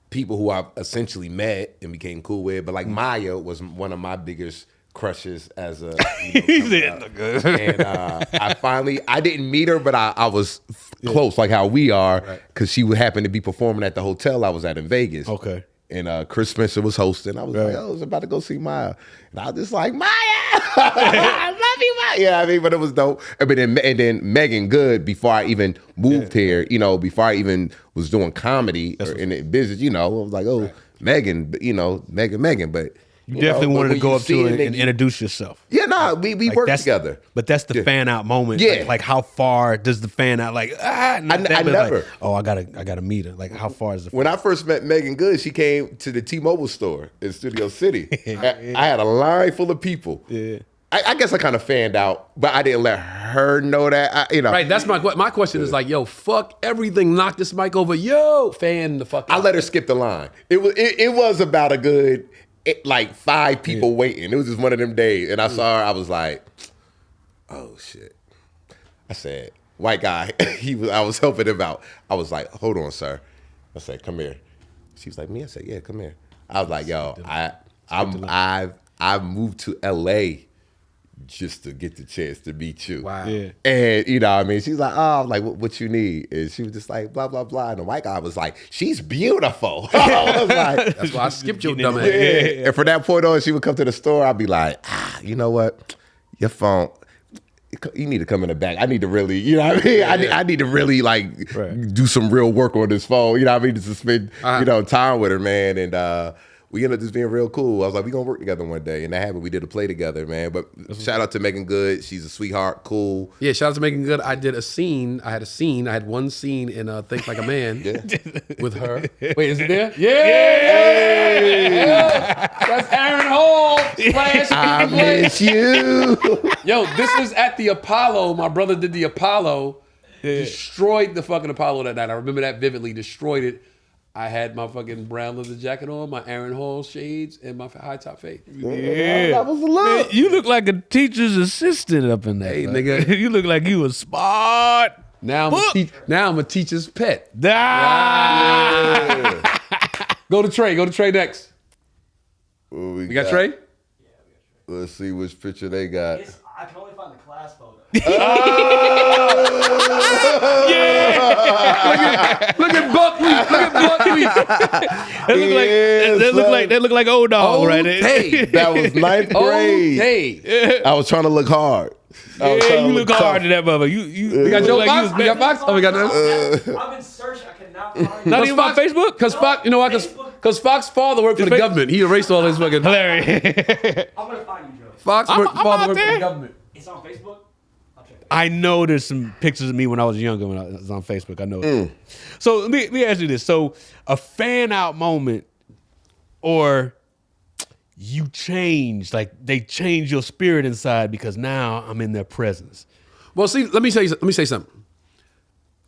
People who I've essentially met and became cool with. But like Maya was one of my biggest crushes as a. And I didn't meet her, but I was close, like how we are, because she would happen to be performing at the hotel I was at in Vegas. Okay. And Chris Spencer was hosting. I was like, I was about to go see Maya. And I was just like, Maya! I love you, Maya! Yeah, I mean, but it was dope. And then Megan Good, before I even moved here, before I even was doing comedy or in the business, I was like, Megan, Megan. But you definitely wanted to go up to her and introduce yourself. Yeah, we worked together. But that's the fan out moment. Yeah. Like how far does the fan out I never. I gotta meet her. Like how far is the fan? When I first met Megan Good, she came to the T-Mobile store in Studio City. I had a line full of people. Yeah. I guess I kind of fanned out, but I didn't let her know that. Right, that's my question is like, yo, fuck everything, knock this mic over, yo, fan the fuck out. I let her skip the line. It was about a good, 5 people waiting. It was just one of them days. And I saw her, I was like, oh shit. I said, white guy, I was helping him out. I was like, hold on, sir. I said, come here. She was like, me? I said, yeah, come here. I was like, yo, I've moved to LA just to get the chance to meet you. Wow. Yeah. And what I mean? She's like, oh, like what you need? And she was just like, blah, blah, blah. And the white guy was like, she's beautiful. I was like, That's why I skipped your dumb ass. yeah. And from that point on, she would come to the store. I'd be like, you know what? Your phone, you need to come in the back. I need to really, you know what I mean? I need to really do some real work on this phone. You know what I mean? Just to spend, time with her, man. And we ended up just being real cool. I was like, we gonna work together one day. And that happened. We did a play together, man. But shout out to Megan Good. She's a sweetheart, cool. Yeah, shout out to Megan Good. I had one scene in Think Like a Man with her. Wait, is it there? Yeah! That's Aaron Hall. I miss you. Yo, this is at the Apollo. My brother did the Apollo. Destroyed the fucking Apollo that night. I remember that vividly. Destroyed it. I had my fucking brown leather jacket on, my Aaron Hall shades, and my high top fade. Yeah. That was the love. Man, you look like a teacher's assistant up in there. Hey, nigga. You look like you was smart. Now I'm a teacher's pet. Ah. Go to Trey. Go to Trey next. We You got Trey? Let's see which picture they got. I can only find the class photo. Look at Buckley. Look at Buckley. They look like old dog right there. Hey, That was 9th grade. hey. I was trying to look hard. Yeah, you look hard to that mother. We got Joe Fox. We got Fox. Oh, we got that. I've been searching. I cannot find Not it. even on Facebook? Because Fox, you know why? Because Fox's father worked for the government. He erased all his fucking. Hilarious. I'm gonna find you, Joe. Fox I'm father out worked for there. the government. It's on Facebook. I'll check it. I know there's some pictures of me when I was younger when I was on Facebook. I know it. So let me ask you this. So a fan out moment or you change, like they change your spirit inside because now I'm in their presence. Well, see, let me say something.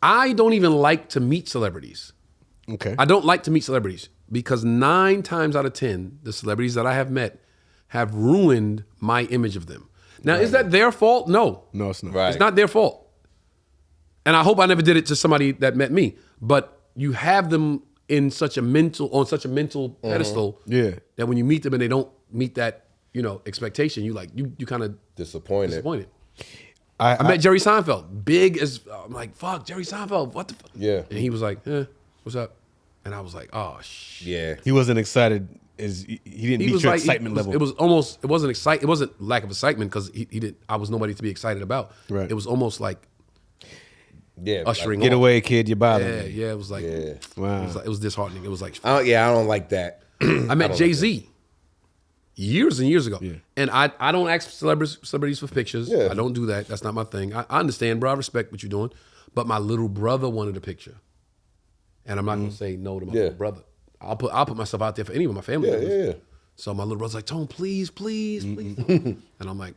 I don't even like to meet celebrities. Okay. I don't like to meet celebrities because 9 times out of 10, the celebrities that I have met have ruined my image of them. Now, is that their fault? No. No, it's not. Right. It's not their fault. And I hope I never did it to somebody that met me. But you have them on such a mental pedestal that when you meet them and they don't meet that, expectation, you kind of disappointed. I met Jerry Seinfeld, big as, I'm like, fuck, Jerry Seinfeld, what the fuck? Yeah. And he was like, what's up? And I was like, oh, shit. Yeah. He wasn't excited he didn't He meet was your like excitement level. It was almost. It wasn't exciting. It wasn't lack of excitement because he didn't. I was nobody to be excited about. Right. It was almost like Yeah, ushering. Get off. away, kid. You're bothering Yeah, me. yeah. It was like. Yeah. Wow. It was disheartening. It was like. I don't like that. I met Jay-Z years and years ago. Yeah. And I don't ask celebrities for pictures. Yeah. I don't do that. That's not my thing. I understand, bro. I respect what you're doing. But my little brother wanted a picture. And I'm not gonna say no to my little brother. I'll put myself out there for any of my family members. Yeah. So my little brother's like, Tone, please. And I'm like,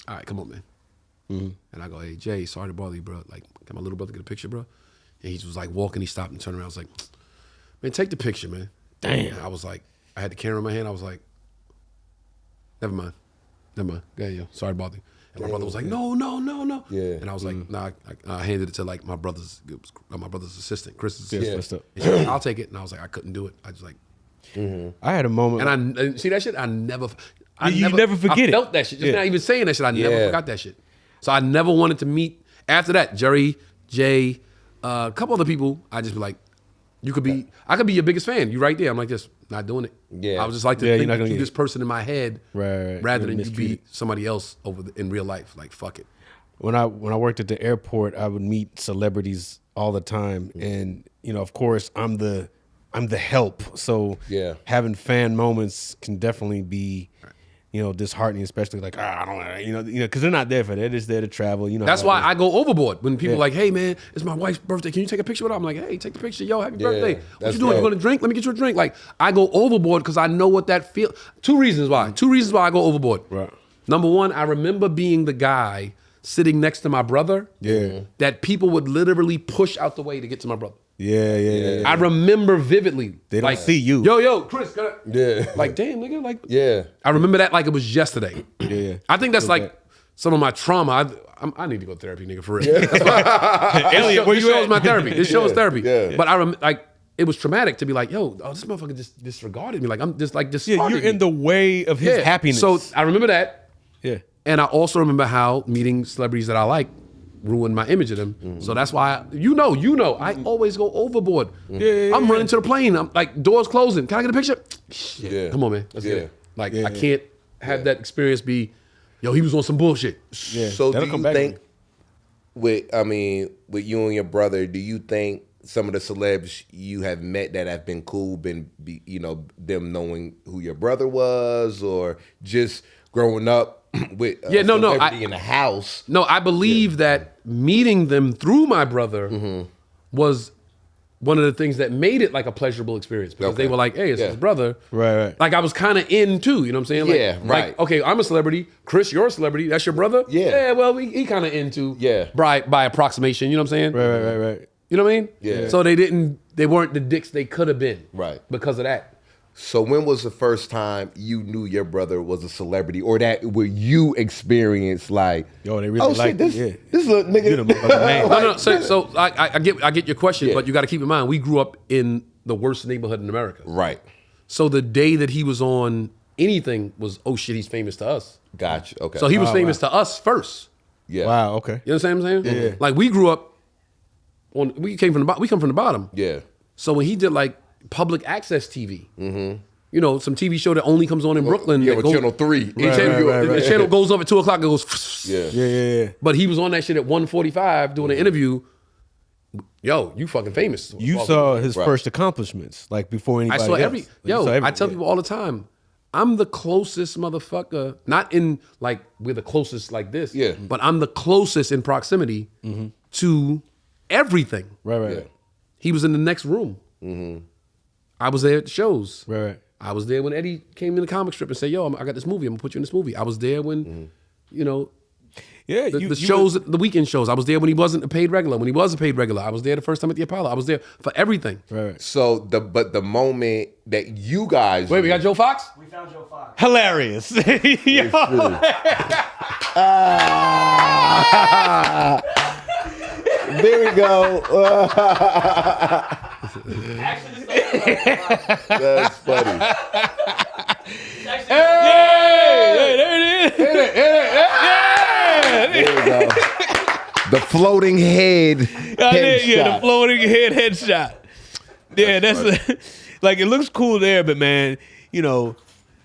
all right, come on, man. And I go, hey, Jay, sorry to bother you, bro. Like, can my little brother get a picture, bro? And he was like walking, he stopped and turned around. I was like, man, take the picture, man. Damn. And I was like, I had the camera in my hand. I was like, never mind. Go ahead, yo. Sorry to bother you. And my brother was like, no. Yeah. And I was like, nah, I handed it to like my brother's assistant, Chris's Yeah, assistant. messed up. And she was like, I'll take it. And I was like, I couldn't do it. I just like, I had a moment. and see that shit? I never forget I it. felt that shit. Just not even saying that shit. I never Yeah. forgot that shit. So I never wanted to meet. After that, Jerry, Jay, a couple other people, I just be like, I could be your biggest fan. You right there. I'm like this, not doing it. Yeah. I was just like to Yeah, you're think not that gonna you get this person in my head, Right. rather You're than you be mistreated. somebody else in real life. Like fuck it. When I worked at the airport, I would meet celebrities all the time, and of course, I'm the help. So Yeah. having fan moments can definitely be, disheartening, especially like I don't, because they're not there for that. They're just there to travel. That's why I go overboard when people are like, hey man, it's my wife's birthday. Can you take a picture with her? I'm like, hey, take the picture. Yo, happy birthday. What that's you doing? You dope. going to drink? Let me get you a drink. Like I go overboard because I know what that feels. Two reasons why I go overboard. Right. Number one, I remember being the guy sitting next to my brother. Yeah. That people would literally push out the way to get to my brother. Yeah. I remember vividly. They don't see you. Yo, Chris. Yeah. Like, damn, nigga. Like, Yeah. I remember that like it was yesterday. Yeah. I think that's like some of my trauma. I need to go to therapy, nigga, for real. That's why, Elliot, where this you show is at? my therapy. This show is therapy. Yeah. But it was traumatic to be like, yo, this motherfucker just disregarded me. Like I'm just like Yeah, discarded you're in the way of his happiness. So I remember that. yeah. And I also remember how meeting celebrities that I like ruined my image of them. So that's why, I always go overboard. I'm running to the plane. I'm like, doors closing. Can I get a picture? Shit. Yeah. Come on, man. Let's get Yeah. it. Like, I can't have that experience be, yo, he was on some bullshit. Yeah. So do That'll you come back think with you and your brother, do you think some of the celebs you have met that have been cool, them knowing who your brother was, or just growing up with a celebrity in the house? No, I believe that meeting them through my brother was one of the things that made it like a pleasurable experience because they were like, hey, it's his brother. Right. Like I was kind of in too, you know what I'm saying? Like, Yeah, right. Like, okay, I'm a celebrity. Chris, you're a celebrity. That's your brother? Yeah. Yeah, well, he kind of into Yeah. by approximation, you know what I'm saying? Right. You know what I mean? Yeah. So they weren't the dicks they could have been. Right. Because of that. So when was the first time you knew your brother was a celebrity, or that where you experienced like, Yo, they really like this it, yeah. this little nigga. You the motherfucking man. No. So I get your question, Yeah. but you got to keep in mind we grew up in the worst neighborhood in America. Right. So the day that he was on anything was, oh shit, he's famous to us. Gotcha. Okay. So he was famous to us first. yeah. Wow. Okay. You understand what I'm saying? Yeah. Like we grew up we come from the bottom. Yeah. So when he did like public access TV, some TV show that only comes on in Brooklyn. Yeah, that with Channel 3. The channel goes up at 2:00 and goes. Yeah. Yeah. But he was on that shit at 1:45 doing an interview. Yo, you fucking famous. You saw his first accomplishments, like before I anybody saw else. I tell people all the time, I'm the closest motherfucker, not in like we're the closest like this, but I'm the closest in proximity to everything. Right. He was in the next room. I was there at the shows. Right. I was there when Eddie came in the comic strip and said, yo, I got this movie. I'm going to put you in this movie. I was there when, Yeah. the shows, the weekend shows. I was there when he wasn't a paid regular. When he was a paid regular, I was there the first time at the Apollo. I was there for everything. Right. So the moment that you guys Wait, we got Joe Foxx? We found Joe Foxx. Hilarious. there we go. Actually, this That's funny. Hey, there it is. There we go. The floating head. Yeah, the headshot. floating headshot. Yeah, that's like it looks cool there, but man,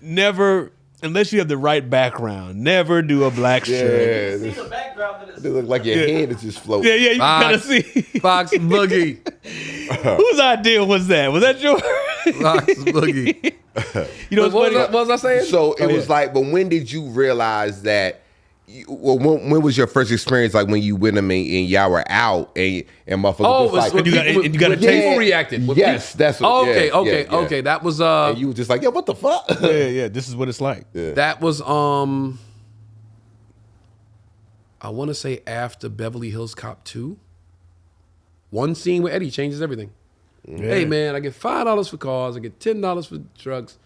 never, unless you have the right background, never do a black shirt. Yeah, See the background of it this. look like your head is just floating. Yeah, you can kind of see. Foxx Boogie. Whose idea was that? Was that yours? Foxx Boogie. What's funny? What was I saying? So it was like, but when did you realize that? When was your first experience like when you went and y'all were out and motherfuckers just like you got to people reacted. Yes, that's what. Okay. That was and you were just like, yeah, what the fuck? yeah. This is what it's like. Yeah. That was I want to say after Beverly Hills Cop 2. One scene where Eddie changes everything. Yeah. Hey man, I get $5 for cars. I get $10 for trucks.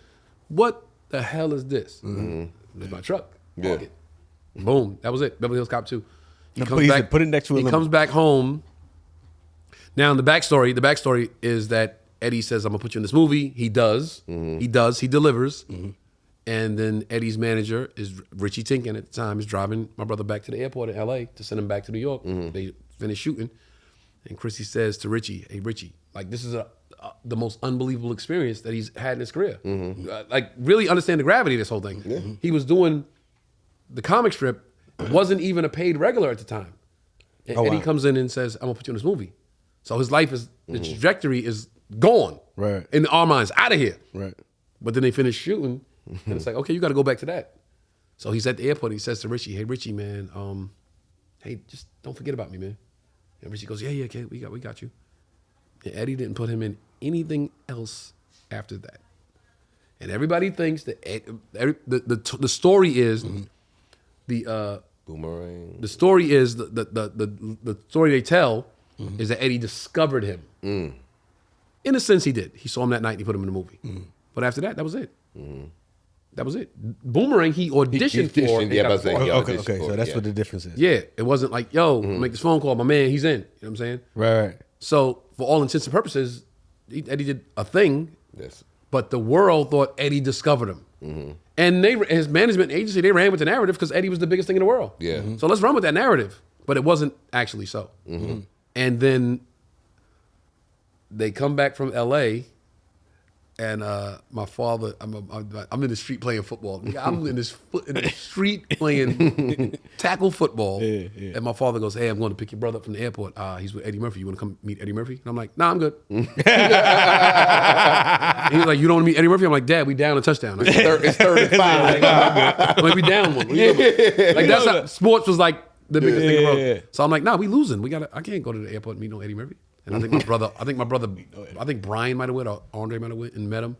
What the hell is this? It's my truck. Yeah. Boom. That was it. Beverly Hills Cop 2. He Now, comes please, back. put it next to a He lemon. comes back home. Now, in the backstory is that Eddie says, "I'm gonna put you in this movie." He does. He does. He delivers. And then Eddie's manager is Richie Tinkin at the time is driving my brother back to the airport in L.A. to send him back to New York. They finish shooting, and Chrissy says to Richie, "Hey, Richie, like this is the most unbelievable experience that he's had in his career. Like really understand the gravity of this whole thing. He was doing." The comic strip wasn't even a paid regular at the time. And Eddie comes in and says, I'm gonna put you in this movie. So his life is, the trajectory is gone. Right. In our minds, out of here. Right. But then they finish shooting and it's like, okay, you gotta go back to that. So he's at the airport and he says to Richie, hey Richie, man, hey, just don't forget about me, man. And Richie goes, yeah, okay, we got you. And Eddie didn't put him in anything else after that. And everybody thinks that the story is the Boomerang. The story is the story they tell is that Eddie discovered him. In a sense, he did. He saw him that night and he put him in the movie. But after that, that was it. That was it. Boomerang, he auditioned for. And got the part. Okay. So that's what the difference is. Yeah, it wasn't like, yo, make this phone call, my man, he's in. You know what I'm saying? Right. So for all intents and purposes, Eddie did a thing. Yes. But the world thought Eddie discovered him. And his management agency, they ran with the narrative because Eddie was the biggest thing in the world. Yeah. So let's run with that narrative. But it wasn't actually so. And then they come back from LA and my father, I'm in the street playing football. I'm in the street playing tackle football. And my father goes, hey, I'm going to pick your brother up from the airport. He's with Eddie Murphy. You want to come meet Eddie Murphy? And I'm like, nah, I'm good. And he's like, you don't want to meet Eddie Murphy? I'm like, Dad, we down a touchdown. Like, It's 35. I'm like, we down one. Like that's how sports was like the biggest thing in the world. So I'm like, nah, we losing. I can't go to the airport and meet no Eddie Murphy. And I think my brother, Brian might have went or Andre might have went and met him.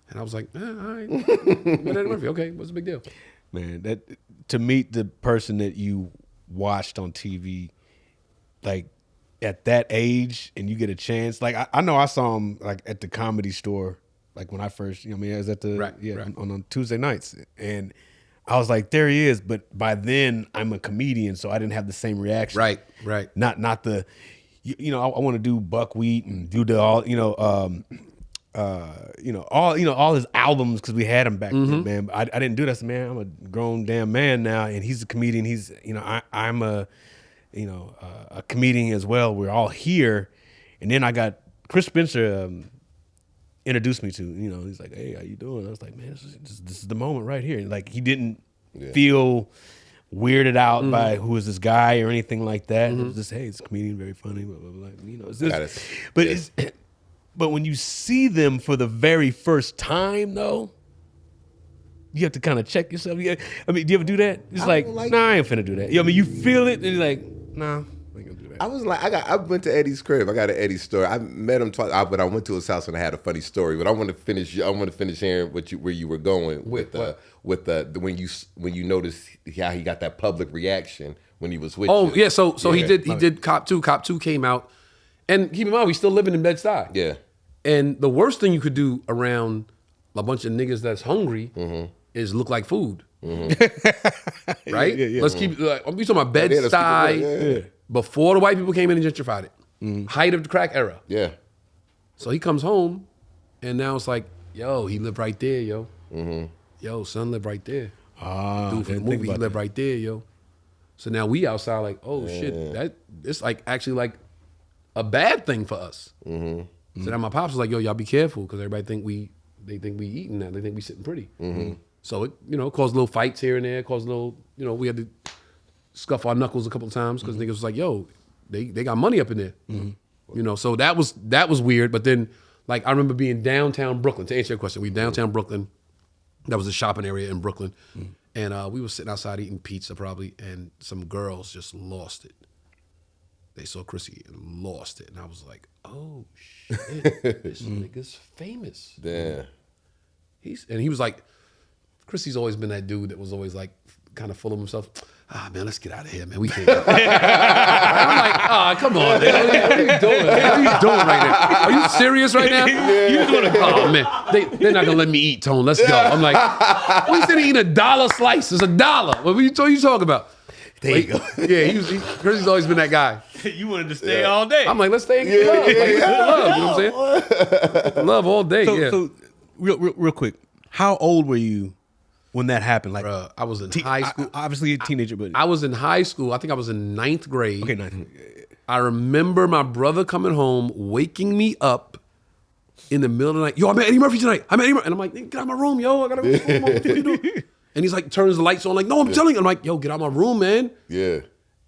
And I was like, all right, met Eddie Murphy. Okay, what's the big deal? Man, that to meet the person that you watched on TV, like at that age, and you get a chance. Like I know I saw him like at the Comedy Store, like when I first, I was at the on Tuesday nights, and I was like, there he is. But by then, I'm a comedian, so I didn't have the same reaction. Right. Not the. I want to do buckwheat and do the all, all his albums because we had him back then, man. But I didn't do that. I said, man, I'm a grown damn man now, and he's a comedian. He's, I'm a comedian as well. We're all here, and then I got Chris Spencer introduced me to, he's like, hey, how you doing? I was like, man, this is the moment right here. And like he didn't feel weirded out by who is this guy or anything like that. It was just, hey, it's a comedian, very funny, blah, blah, blah. It's just, but when you see them for the very first time, though, you have to kind of check yourself. Do you ever do that? It's like, nah, I ain't finna do that. You feel it, and you're like, nah, I ain't gonna do that. I was like, I went to Eddie's crib. I got an Eddie story. I met him twice, but I went to his house and I had a funny story. But I want to finish hearing where you were going with when you noticed how he got that public reaction when he was with you. Oh yeah, so he did Cop 2. Cop 2 came out, and keep in mind we still living in Bed-Stuy. Yeah. And the worst thing you could do around a bunch of niggas that's hungry is look like food. Right? Yeah. Let's keep we talking about Bed-Stuy before the white people came in and gentrified it. Height of the crack era. Yeah. So he comes home, and now it's like, yo, he lived right there, yo. Yo, son lived right there. Dude from the movie, he lived right there, yo. So now we outside like, oh shit, it's like actually like a bad thing for us. So now my pops was like, yo, y'all be careful, because everybody think we they think we eating now. They think we sitting pretty. So it, caused little fights here and there. Caused little, we had to scuff our knuckles a couple of times because niggas was like, yo, they got money up in there. So that was weird. But then, like, I remember being downtown Brooklyn. To answer your question, we downtown Brooklyn. That was a shopping area in Brooklyn, and we were sitting outside eating pizza probably, and some girls just lost it. They saw Chrissy and lost it, and I was like, oh shit, this nigga's famous. Yeah. He was like, Chrissy's always been that dude that was always like kind of full of himself. Man, let's get out of here, man. We can't. I'm like, come on, man. What are you doing? Man? What are you doing right now? Are you serious right now? You doing oh man, they're not gonna let me eat, Tone. Let's go. I'm like, we said eating $1 slice. It's $1. What are you talking about? There you go. Yeah, Chrissy's always been that guy. You wanted to stay all day. I'm like, let's stay in love. Like, let's get love. You know what I'm saying? Love all day. So real quick, how old were you when that happened? Like, I was in high school. Obviously a teenager, but I was in high school. I think I was in 9th grade. okay, nice. I remember my brother coming home, waking me up in the middle of the night. Yo, I met Eddie Murphy tonight. And I'm like, get out of my room, yo. I gotta go home. What you doing? And he's like, turns the lights on, like, no, I'm telling you. I'm like, yo, get out of my room, man. Yeah.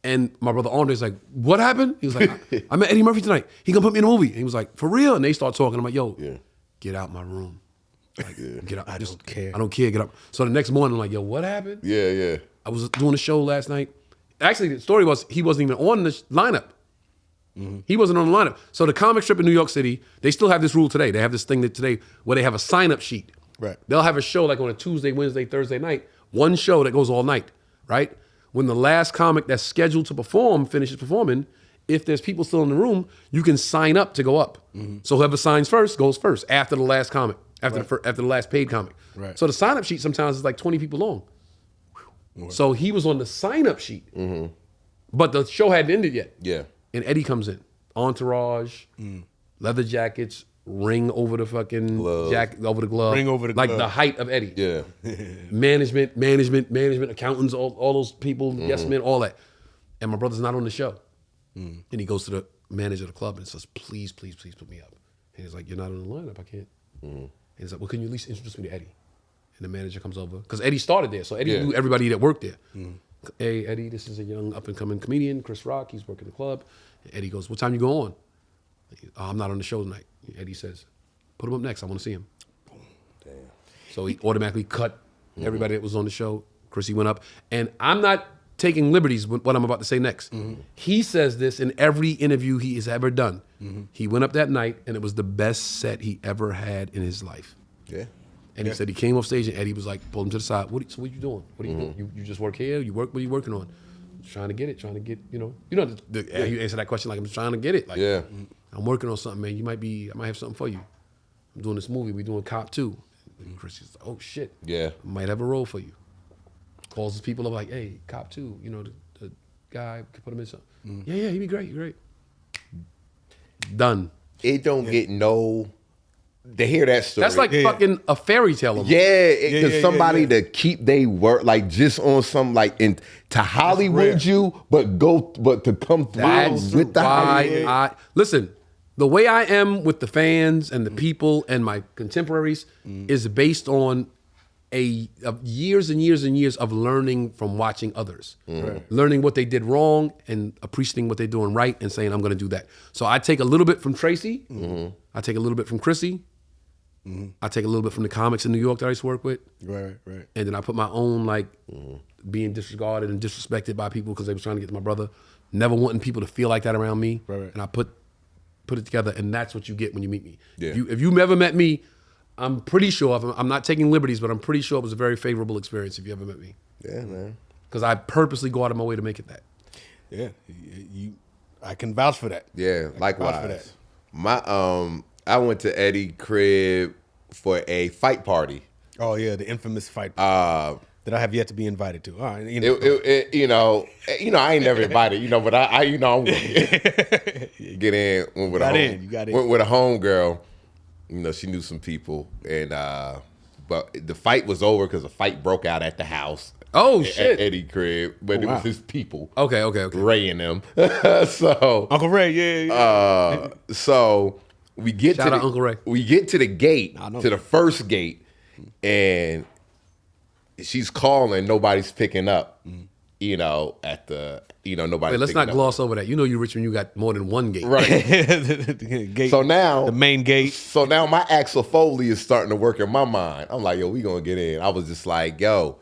And my brother Andre's like, what happened? He was like, I met Eddie Murphy tonight. He gonna put me in a movie. And he was like, for real? And they start talking. I'm like, yo, get out my room. Like, get out. I don't care. I don't care. Get up. So the next morning, I'm like, yo, what happened? Yeah. I was doing a show last night. Actually, the story was he wasn't even on the lineup. He wasn't on the lineup. So the comic strip in New York City, they still have this rule today. They have this thing that today where they have a sign-up sheet. Right. They'll have a show like on a Tuesday, Wednesday, Thursday night. One show that goes all night, right? When the last comic that's scheduled to perform finishes performing, if there's people still in the room, you can sign up to go up. So whoever signs first goes first after the last comic, after the last paid comic. Right. So the sign-up sheet sometimes is like 20 people long. So he was on the sign-up sheet, but the show hadn't ended yet. Yeah. And Eddie comes in, entourage, leather jackets, ring over the fucking jacket, over the glove, Ring over the like glove. the height of Eddie. Yeah. management, accountants, all those people, yes men, all that. And my brother's not on the show. And he goes to the manager of the club and says, please put me up. And he's like, you're not on the lineup, I can't. And he's like, well, can you at least introduce me to Eddie? And the manager comes over, because Eddie started there, so Eddie knew everybody that worked there. Hey, Eddie, this is a young up-and-coming comedian, Chris Rock, he's working the club. And Eddie goes, what time you go on? Oh, I'm not on the show tonight. Eddie says, put him up next, I want to see him. Damn. So he automatically cut everybody that was on the show. Chrissy went up. And I'm not taking liberties with what I'm about to say next. He says this in every interview he has ever done. He went up that night, and it was the best set he ever had in his life. Yeah. And he said he came off stage, and Eddie was like, pulled him to the side. So what you doing? What are you doing? You just work here? What are you working on? Trying to get, you answer that question like, I'm just trying to get it. Like, I'm working on something, man. I might have something for you. I'm doing this movie. We're doing Cop 2. And Chrissy's like, oh shit. Yeah. I might have a role for you. Calls his people up like, hey, Cop 2, the guy, could put him in something. Yeah, he'd be great, you're great. Done. It don't get no. To hear that story. That's like fucking a fairy tale. Because somebody to keep they work, like just on some, like, to Hollywood you, but to come through with the Hollywood. Listen, the way I am with the fans and the people and my contemporaries is based on years and years and years of learning from watching others, learning what they did wrong and appreciating what they're doing right and saying, I'm going to do that. So I take a little bit from Tracy. I take a little bit from Chrissy. I take a little bit from the comics in New York that I used to work with. Right. And then I put my own, like, being disregarded and disrespected by people because they was trying to get to my brother, never wanting people to feel like that around me. Right. And I put it together, and that's what you get when you meet me. Yeah. If you ever met me, I'm pretty sure, I'm not taking liberties, but I'm pretty sure it was a very favorable experience if you ever met me. Yeah, man. Because I purposely go out of my way to make it that. Yeah, I can vouch for that. Yeah, likewise. vouch for that. I went to Eddie crib for a fight party. Oh yeah, the infamous fight that I have yet to be invited to. All right, I ain't never invited, but I'm gonna get in. Went with a homegirl. She knew some people, and but the fight was over because a fight broke out at the house. Oh shit! At Eddie crib, but it was his people. Okay. Ray and them. So Uncle Ray, yeah. So we get Shout to out Uncle Ray. We get to the gate, I know. to the first gate, and she's calling. Nobody's picking up. You know, at the nobody. Wait, let's not gloss over that. You know you rich when you got more than one gate. Right. the gate, So now the main gate. So now my Axel Foley is starting to work in my mind. I'm like, yo, we gonna get in. I was just like, yo,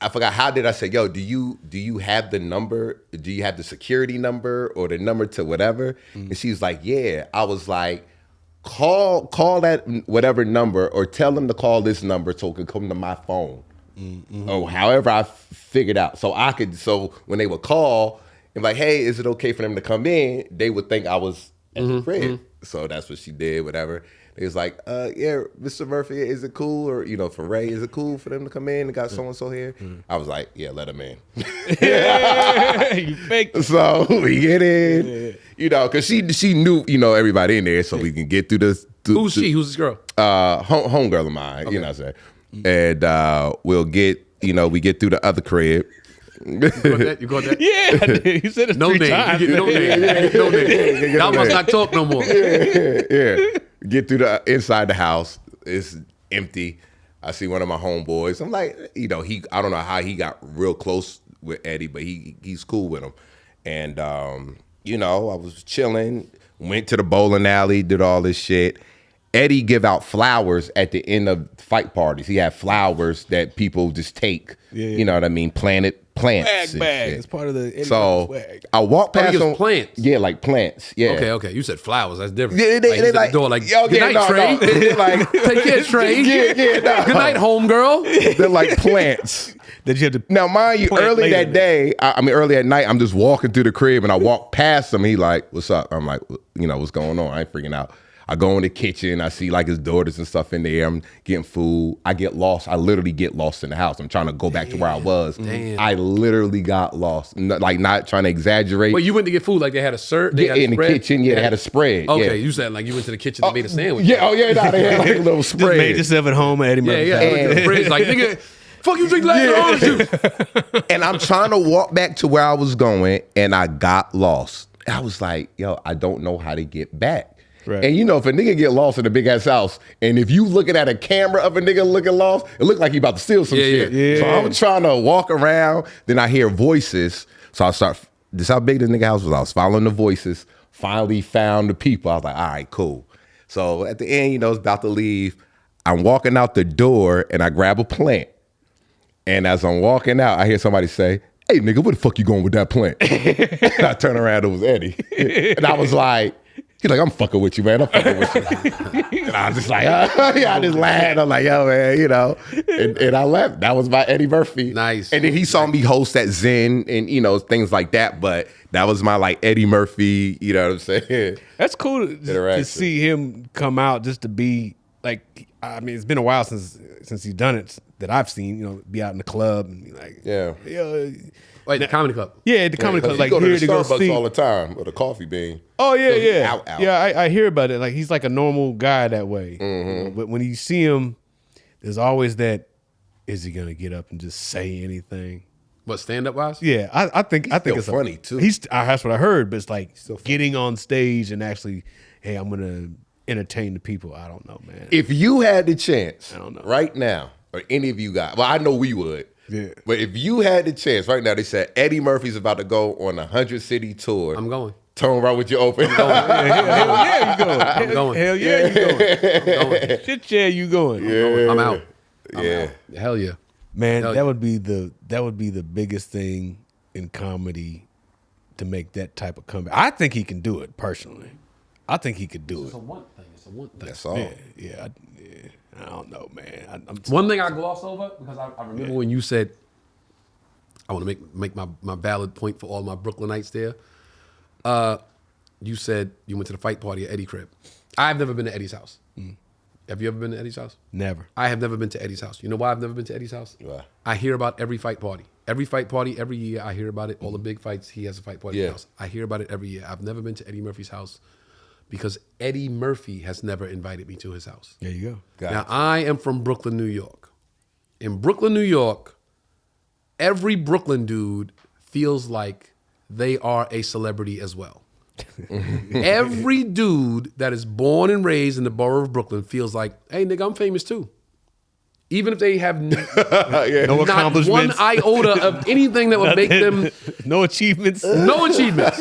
I forgot how did I say, yo, do you have the number? Do you have the security number or the number to whatever? And she's like, yeah. I was like, call that whatever number or tell them to call this number so it can come to my phone. Or however I figured out. So when they would call and like, hey, is it okay for them to come in? They would think I was at the crib. So that's what she did, whatever. It was like, yeah, Mr. Murphy, is it cool? Or, for Ray, is it cool for them to come in and got so-and-so here? I was like, yeah, let them in. You faked. So we get in, because she knew, everybody in there so we can get through this. Who's she? Who's this girl? Homegirl of mine, you know what I'm saying? And we'll get, we get through the other crib. You got that? Yeah, I did. You said it No 3 name. times. You get no name. No name. Y'all must not talk no more. Yeah. Get through the inside the house. It's empty. I see one of my homeboys. I'm like, I don't know how he got real close with Eddie, but he's cool with him. And I was chilling, went to the bowling alley, did all this shit. Eddie give out flowers at the end of fight parties. He had flowers that people just take. Yeah. You know what I mean? Planted plants. Bag. It's part of the Eddie so swag. I walked past them. Plants. Yeah, like plants. Yeah. Okay. You said flowers. That's different. Yeah, they like, the door, like, yo, good night, Trey. No. They like, take care, Trey. No. Good night, homegirl. They're like plants. That you have to Now, mind you, early that day, early at night, I'm just walking through the crib and I walk past him. He like, what's up? I'm like, what's going on? I ain't freaking out. I go in the kitchen. I see like his daughters and stuff in there. I'm getting food. I get lost. I literally get lost in the house. I'm trying to go back to where I was. Damn. I literally got lost. Not trying to exaggerate. Wait, you went to get food like they had a serve? Yeah, in the kitchen. Yeah, they had a spread. Okay, yeah. You said like you went to the kitchen and made a sandwich. Yeah, they had like a little just spread. made yourself at home at Eddie Murphy's Yeah. house. I went to the fridge like, nigga, fuck you drink last orange juice. And I'm trying to walk back to where I was going, and I got lost. I was like, yo, I don't know how to get back. Right. And if a nigga get lost in a big ass house, and if you looking at a camera of a nigga looking lost, it look like he about to steal some shit. Yeah. So I'm trying to walk around, then I hear voices. So I start, this is how big this nigga house was. I was following the voices, finally found the people. I was like, all right, cool. So at the end, it's about to leave. I'm walking out the door and I grab a plant. And as I'm walking out, I hear somebody say, hey nigga, where the fuck you going with that plant? And I turn around, it was Eddie. And I was like, he's like, I'm fucking with you, man. I'm fucking with you. And I was just like, I just laughed. I'm like, yo, man, And I left. That was my Eddie Murphy. Nice. And then he saw me host at Zen and, things like that. But that was my, like, Eddie Murphy, you know what I'm saying? That's cool to see him come out just to be, like, it's been a while since he's done it that I've seen, be out in the club and be like, Wait, the comedy club. Yeah, the comedy club. Like, go here to to go Starbucks see all the time with a coffee bean. Oh yeah. Out. Yeah, I hear about it. Like, he's like a normal guy that way. But when you see him, there's always that, is he gonna get up and just say anything? What, stand-up wise? Yeah, I think it's funny too. That's what I heard, but it's like getting on stage and actually, hey, I'm gonna entertain the people. I don't know, man. If you had the chance, I don't know, right now, or any of you guys, well, I know we would. Yeah. But if you had the chance right now, they said Eddie Murphy's about to go on a 100-city tour. I'm going. Turn right with your open. Hell yeah, you going. I'm going. Hell yeah, you going. Shit, yeah, you going. I'm out. Yeah. Hell yeah. Man, Hell that would be the biggest thing in comedy to make that type of comeback. I think he can do it personally. I think he could do it. It's a one thing. That's all. Yeah. I don't know, man. One thing I glossed over, because I remember when you said, I want to make my valid point for all my Brooklynites there. You said you went to the fight party at Eddie crib. I've never been to Eddie's house. Have you ever been to Eddie's house? Never. I have never been to Eddie's house. You know why I've never been to Eddie's house? Why? I hear about every fight party. Every fight party, every year, I hear about it. All the big fights, he has a fight party at his house. I hear about it every year. I've never been to Eddie Murphy's house because Eddie Murphy has never invited me to his house. There you go. Gotcha. Now, I am from Brooklyn, New York. In Brooklyn, New York, every Brooklyn dude feels like they are a celebrity as well. Every dude that is born and raised in the borough of Brooklyn feels like, hey, nigga, I'm famous too. Even if they have No not one accomplishments. iota of anything that would make them No achievements. no achievements.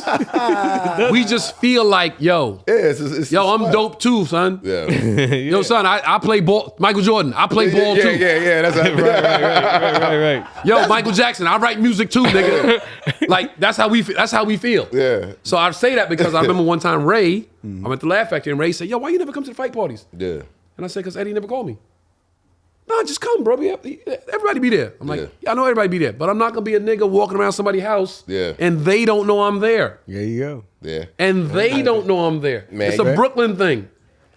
We just feel like, yo, it's yo, I'm dope too, son. Yeah. Yo, son, I play ball. Michael Jordan, I play ball too. Yeah. That's right. Yo, Michael Jackson, I write music too, nigga. Like that's how we feel. Yeah. So I say that because I remember one time Ray, I went to Laugh Factory and Ray said, yo, why you never come to the fight parties? Yeah. And I said, because Eddie never called me. No, just come, bro. Everybody be there. I'm like, yeah, I know everybody be there, but I'm not gonna be a nigga walking around somebody's house and they don't know I'm there. There you go. Yeah. And they don't know I'm there. Man, it's a Brooklyn thing.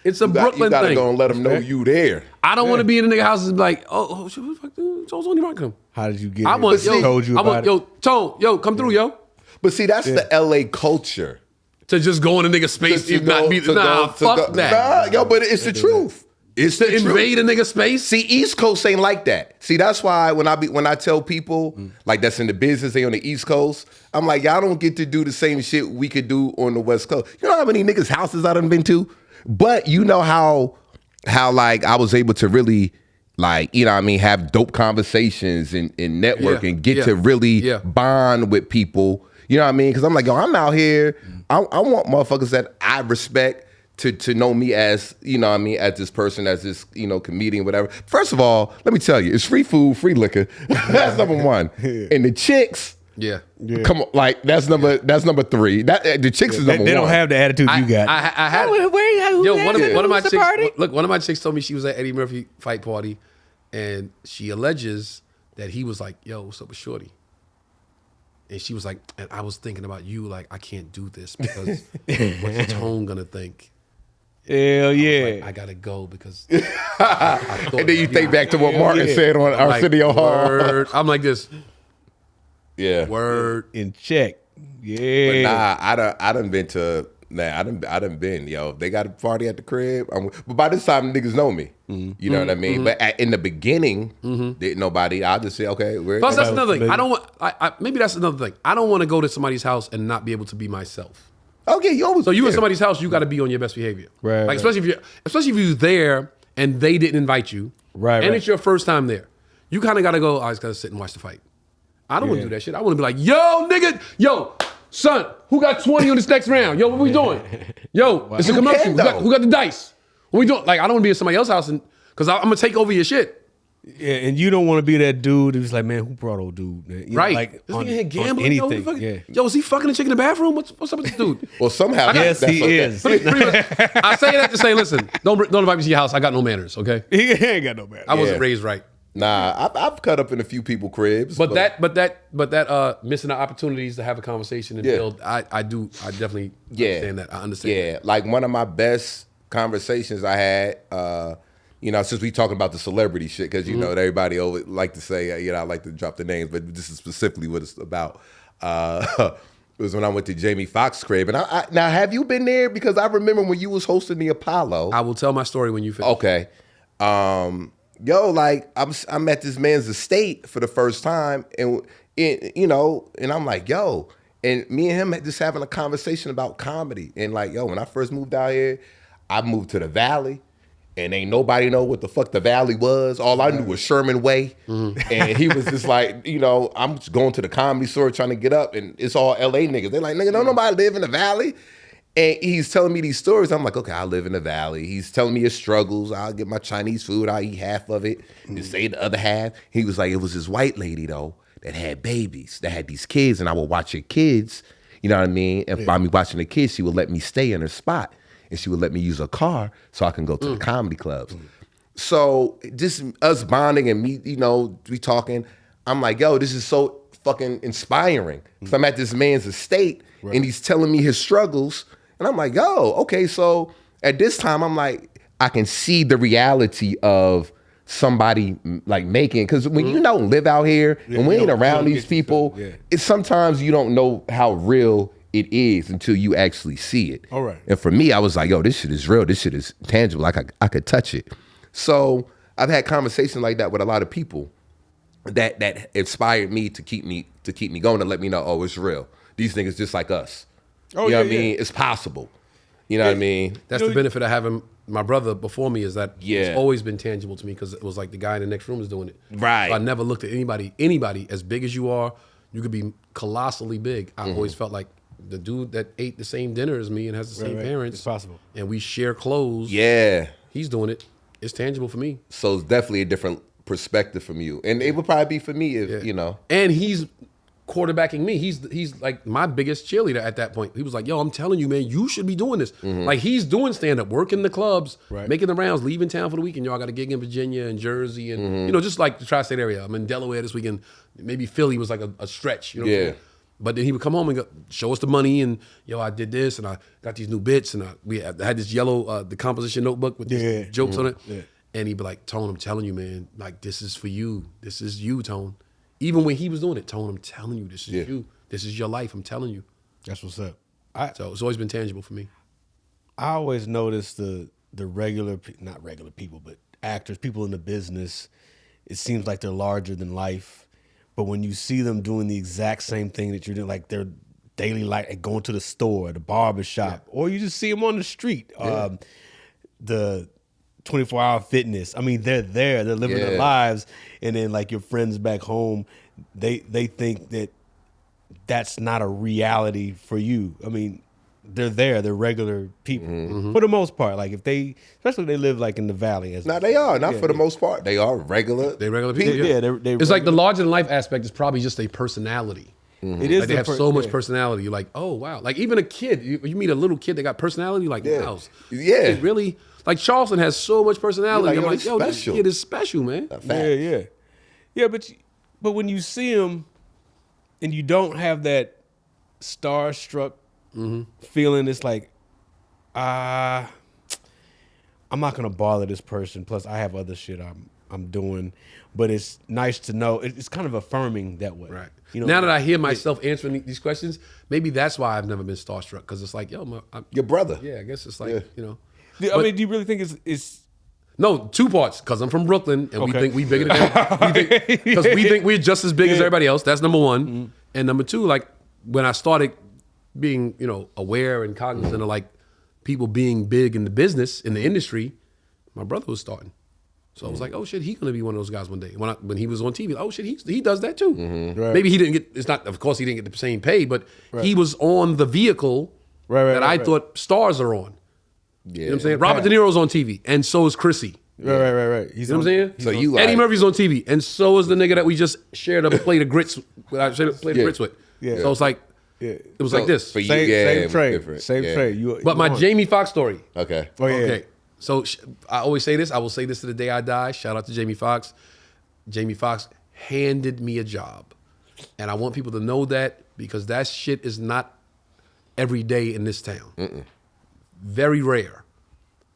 It's a Brooklyn You gotta thing. go and let them know you there. I don't want to be in a nigga house and be like, oh, shit, what the fuck, dude? Joe's only might come. How did you get I it? want, Who told you about it? yo, Tone, yo, come through, yo. But see, that's the LA culture. To just go in a nigga's space, To not be, fuck that. Nah, yo, but it's the truth. It's To the truth. invade a nigga's space. See, East Coast ain't like that. See, that's why when I tell people like that's in the business, they on the East Coast, I'm like, y'all don't get to do the same shit we could do on the West Coast. You know how many niggas' houses I done been to? But you know how like I was able to really like, you know what I mean, have dope conversations and network and get to really bond with people. You know what I mean? Because I'm like, yo, I'm out here. I want motherfuckers that I respect to know me as, you know what I mean, as this person, as this, you know, comedian, whatever. First of all, let me tell you, it's free food, free liquor. That's number one. And the chicks, come on, like that's number three. The chicks is number one. They don't have the attitude you got. I had one of my chicks. Look, one of my chicks told me she was at Eddie Murphy fight party, and she alleges that he was like, "Yo, what's up with Shorty?" And she was like, "And I was thinking about you. Like, I can't do this because what's Tone gonna think?" Hell yeah. Like, I gotta go because. And then you think back to what Martin said on Arsenio Hall. I'm like this. Yeah. Word. In check. Yeah. But nah, I done been to. Nah, I done been, yo. They got a party at the crib. But by this time, niggas know me. You know what I mean? But in the beginning, didn't nobody. I just say, okay, we're. Plus, that's another thing. I don't want. Maybe that's another thing. I don't want to go to somebody's house and not be able to be myself. Okay, you always. So you in somebody's house, you got to be on your best behavior. Right. Like especially if you're there and they didn't invite you. Right. And it's your first time there. You kind of got to go. I just got to sit and watch the fight. I don't want to do that shit. I want to be like, yo, nigga, yo. Son, who got 20 on this next round? Yo, what we doing? Yo, it's a commercial. Who got the dice? What we doing? Like, I don't want to be at somebody else's house because I'm going to take over your shit. Yeah, and you don't want to be that dude who's like, man, who brought old dude? You know, Right. like This on, nigga here gambling, on anything. Yo, is he fucking a chick in the bathroom? What's up with this dude? Well, somehow. Yes, he is. Pretty much, I say that to say, listen, don't invite me to your house. I got no manners, okay? He ain't got no bad. I wasn't raised right. Nah, I've cut up in a few people cribs. But that missing the opportunities to have a conversation and build, I definitely understand that. I understand. Yeah, like one of my best conversations I had, you know, since we talking about the celebrity shit, because you know everybody always like to say, you know, I like to drop the names, but this is specifically what it's about. It was when I went to Jamie Foxx crib, and I now have you been there? Because I remember when you was hosting the Apollo. I will tell my story when you finish. Okay. Yo, like I'm at this man's estate for the first time, and you know, and I'm like, yo, and me and him just having a conversation about comedy, and like, yo, when I first moved out here, I moved to the Valley, and ain't nobody know what the fuck the Valley was. All I knew was Sherman Way, and he was just like, you know, I'm just going to the Comedy Store trying to get up, and it's all LA niggas. They're like, nigga, don't nobody live in the Valley. And he's telling me these stories. I'm like, okay, I live in the Valley. He's telling me his struggles. I'll get my Chinese food. I'll eat half of it and say the other half. He was like, it was this white lady, though, that had babies, that had these kids, and I would watch her kids. You know what I mean? And by me watching the kids, she would let me stay in her spot. And she would let me use her car so I can go to the comedy clubs. So just us bonding and me, you know, we talking. I'm like, yo, this is so fucking inspiring. So I'm at this man's estate, and he's telling me his struggles. And I'm like, yo, okay, so at this time, I'm like, I can see the reality of somebody like making, because when you don't live out here and we ain't around these people, it's sometimes you don't know how real it is until you actually see it. All right. And for me, I was like, yo, this shit is real. This shit is tangible. Like I could touch it. So I've had conversations like that with a lot of people that inspired me to keep me going and let me know, oh, it's real. These niggas just like us. Oh, you know yeah, what I mean? It's possible. You know what I mean? That's the benefit of having my brother before me is that Yeah. it's always been tangible to me because it was like the guy in the next room is doing it. Right. So I never looked at anybody as big as you are. You could be colossally big. I always felt like the dude that ate the same dinner as me and has the same parents. It's possible. And we share clothes. Yeah. He's doing it. It's tangible for me. So it's definitely a different perspective from you. And it would probably be for me if, you know. And he's quarterbacking me. He's like my biggest cheerleader at that point. He was like, yo, I'm telling you, man, you should be doing this. Like he's doing stand-up, working the clubs, making the rounds, leaving town for the weekend. Yo, I got a gig in Virginia and Jersey and, you know, just like the tri-state area. I'm in Delaware this weekend. Maybe Philly was like a stretch, you know what I'm saying? But then he would come home and show us the money and, yo, I did this and I got these new bits and I had this yellow, the composition notebook with these jokes on it. Yeah. And he'd be like, Tone, I'm telling you, man, like this is for you. This is you, Tone. Even when he was doing it, Tone, I'm telling you, this is you. This is your life. I'm telling you. That's what's up. So it's always been tangible for me. I always notice the regular, not regular people, but actors, people in the business, it seems like they're larger than life. But when you see them doing the exact same thing that you're doing, like their daily life, like going to the store, the barber shop, or you just see them on the street, the 24-hour fitness. I mean, they're there, they're living their lives. And then like your friends back home, they think that that's not a reality for you. I mean, they're regular people for the most part. Like if they, especially if they live like in the valley. No, they are not for the most part. They are regular. They're regular people. They're it's like the larger than life aspect is probably just a personality. It is. Like they have so much personality. You're like, oh wow. Like even a kid, you meet a little kid that got personality. You're like, wow, yeah, really. Like Charleston has so much personality. You're I'm like, like, yo, this kid is special, man. Yeah. But when you see him, and you don't have that starstruck feeling, it's like, I'm not gonna bother this person. Plus, I have other shit I'm doing. But it's nice to know. It's kind of affirming that way. Right. You know, now that I hear myself answering these questions, maybe that's why I've never been starstruck. Because it's like, yo, your brother. Yeah, I guess it's like, you know. I mean, do you really think it's no, two parts, because I'm from Brooklyn and we think we bigger than everybody. Because we think we're just as big as everybody else. That's number one. And number two, like when I started being, you know, aware and cognizant of like people being big in the business, in the industry, my brother was starting. So I was like, oh shit, he's gonna be one of those guys one day. When he was on TV, oh shit, he does that too. Right. Maybe he didn't get, it's not, of course he didn't get the same pay, but he was on the vehicle that I thought stars are on. Yeah. You know what I'm saying? Robert De Niro's on TV, and so is Chrissy. Right. You know what I'm saying? So you Eddie like, Murphy's on TV, and so is the nigga that we just shared a plate of grits. I shared a plate of grits with. Yeah. So it's like, it was like this. For you, Same Trey. different. Same Trey. But my Jamie Foxx story. Okay. Oh yeah. Okay. So I always say this. I will say this to the day I die. Shout out to Jamie Foxx. Jamie Foxx handed me a job, and I want people to know that because that shit is not every day in this town. Very rare.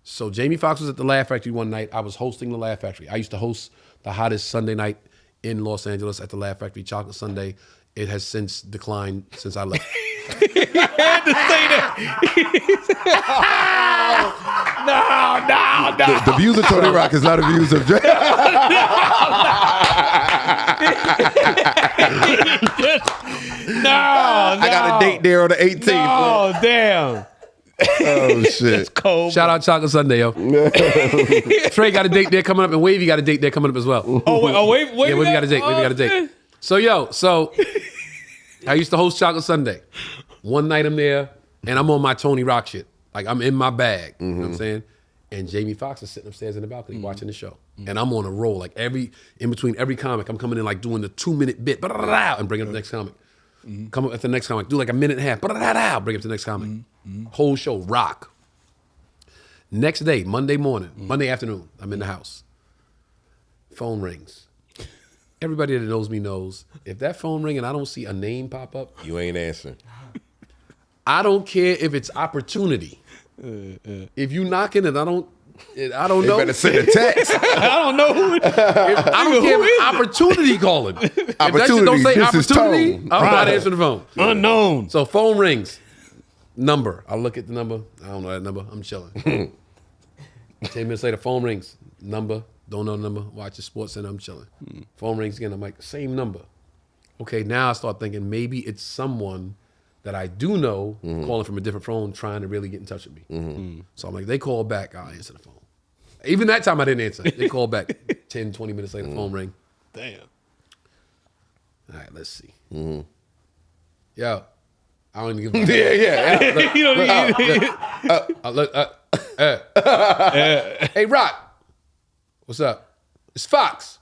So Jamie Foxx was at the Laugh Factory one night. I was hosting the Laugh Factory. I used to host the hottest Sunday night in Los Angeles at the Laugh Factory, Chocolate Sunday. It has since declined since I left. He had to say that. No. The views of Tony Rock is not the views of Jay. No. I got a date there on the 18th. Oh damn. Oh shit. Cold. Shout out Chocolate Sunday, yo. Trey got a date there coming up, and Wavy got a date there coming up as well. Wait. Yeah, Wavy got a date. Wavy got a date. So I used to host Chocolate Sunday. One night I'm there, and I'm on my Tony Rock shit. Like I'm in my bag. You know what I'm saying? And Jamie Foxx is sitting upstairs in the balcony watching the show. And I'm on a roll. Like in between every comic, I'm coming in like doing the 2-minute bit, and bringing up the next comic. Come up at the next comic, do like a minute and a half, bring up to the next comic. Whole show, rock. Next day, Monday morning, Monday afternoon, I'm in the house. Phone rings. Everybody that knows me knows, if that phone ring and I don't see a name pop up, You ain't answering. I don't care if it's opportunity. If you knocking and I don't know. You better send a text. I don't know who. I don't care if it's opportunity calling. If that shit don't say This is opportunity, Tone. I'm not answering the phone. Unknown. So phone rings. Number. I look at the number. I don't know that number. I'm chilling. 10 minutes later, phone rings. Number. Don't know the number. Watch the Sports Center. I'm chilling. Phone rings again. I'm like, same number. Okay, now I start thinking maybe it's someone that I do know calling from a different phone trying to really get in touch with me. So I'm like, they call back, I'll answer the phone. Even that time I didn't answer. They called back 10, 20 minutes later, the phone rang. Damn. All right, let's see. Yo, I don't even give a Yeah. You don't need Hey, Rock, what's up? It's Foxx.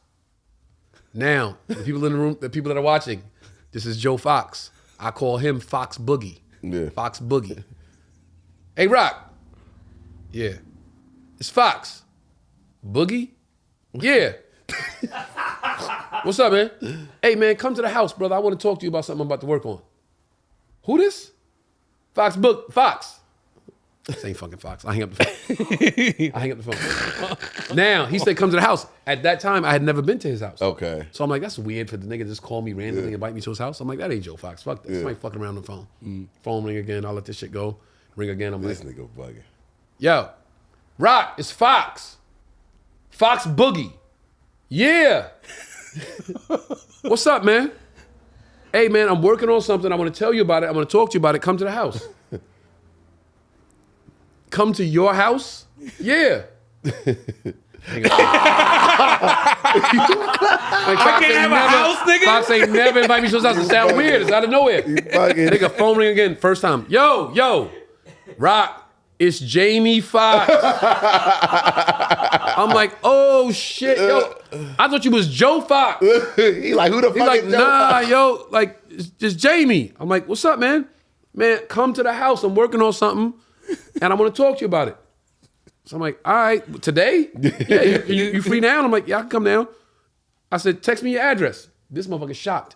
Now, the people in the room, the people that are watching, this is Joe Foxx. I call him Fox Boogie. Yeah. Fox Boogie. Hey, Rock. Yeah. It's Fox. Boogie? Yeah. What's up, man? Hey, man, come to the house, brother. I want to talk to you about something I'm about to work on. Who this? Fox. This ain't fucking Fox. I hang up the phone. Now, he said come to the house. At that time, I had never been to his house. Okay. So I'm like, that's weird for the nigga to just call me randomly and invite me to his house. I'm like, that ain't Joe Foxx. Fuck this. Somebody fucking around the phone. Phone ring again. I'll let this shit go. Ring again. I'm This like, nigga bugging. yo, Rock, it's Fox. Fox Boogie. Yeah. What's up, man? Hey, man, I'm working on something. I want to tell you about it. I want to talk to you about it. Come to the house. Come to your house? Yeah. Like, I can't have a house, nigga. Fox ain't never invite me to his house. It sound weird. It's out of nowhere. Nigga, phone ring again. First time. Yo, Rock, it's Jamie Foxx. I'm like, oh shit, yo. I thought you was Joe Foxx. He like, who the fuck He's like, is Joe nah, Foxx? yo, like, it's just Jamie. I'm like, what's up, man? Man, come to the house. I'm working on something, and I want to talk to you about it. So I'm like, all right, today? Yeah, you free now? I'm like, yeah, I can come down. I said, text me your address. This motherfucker's shocked.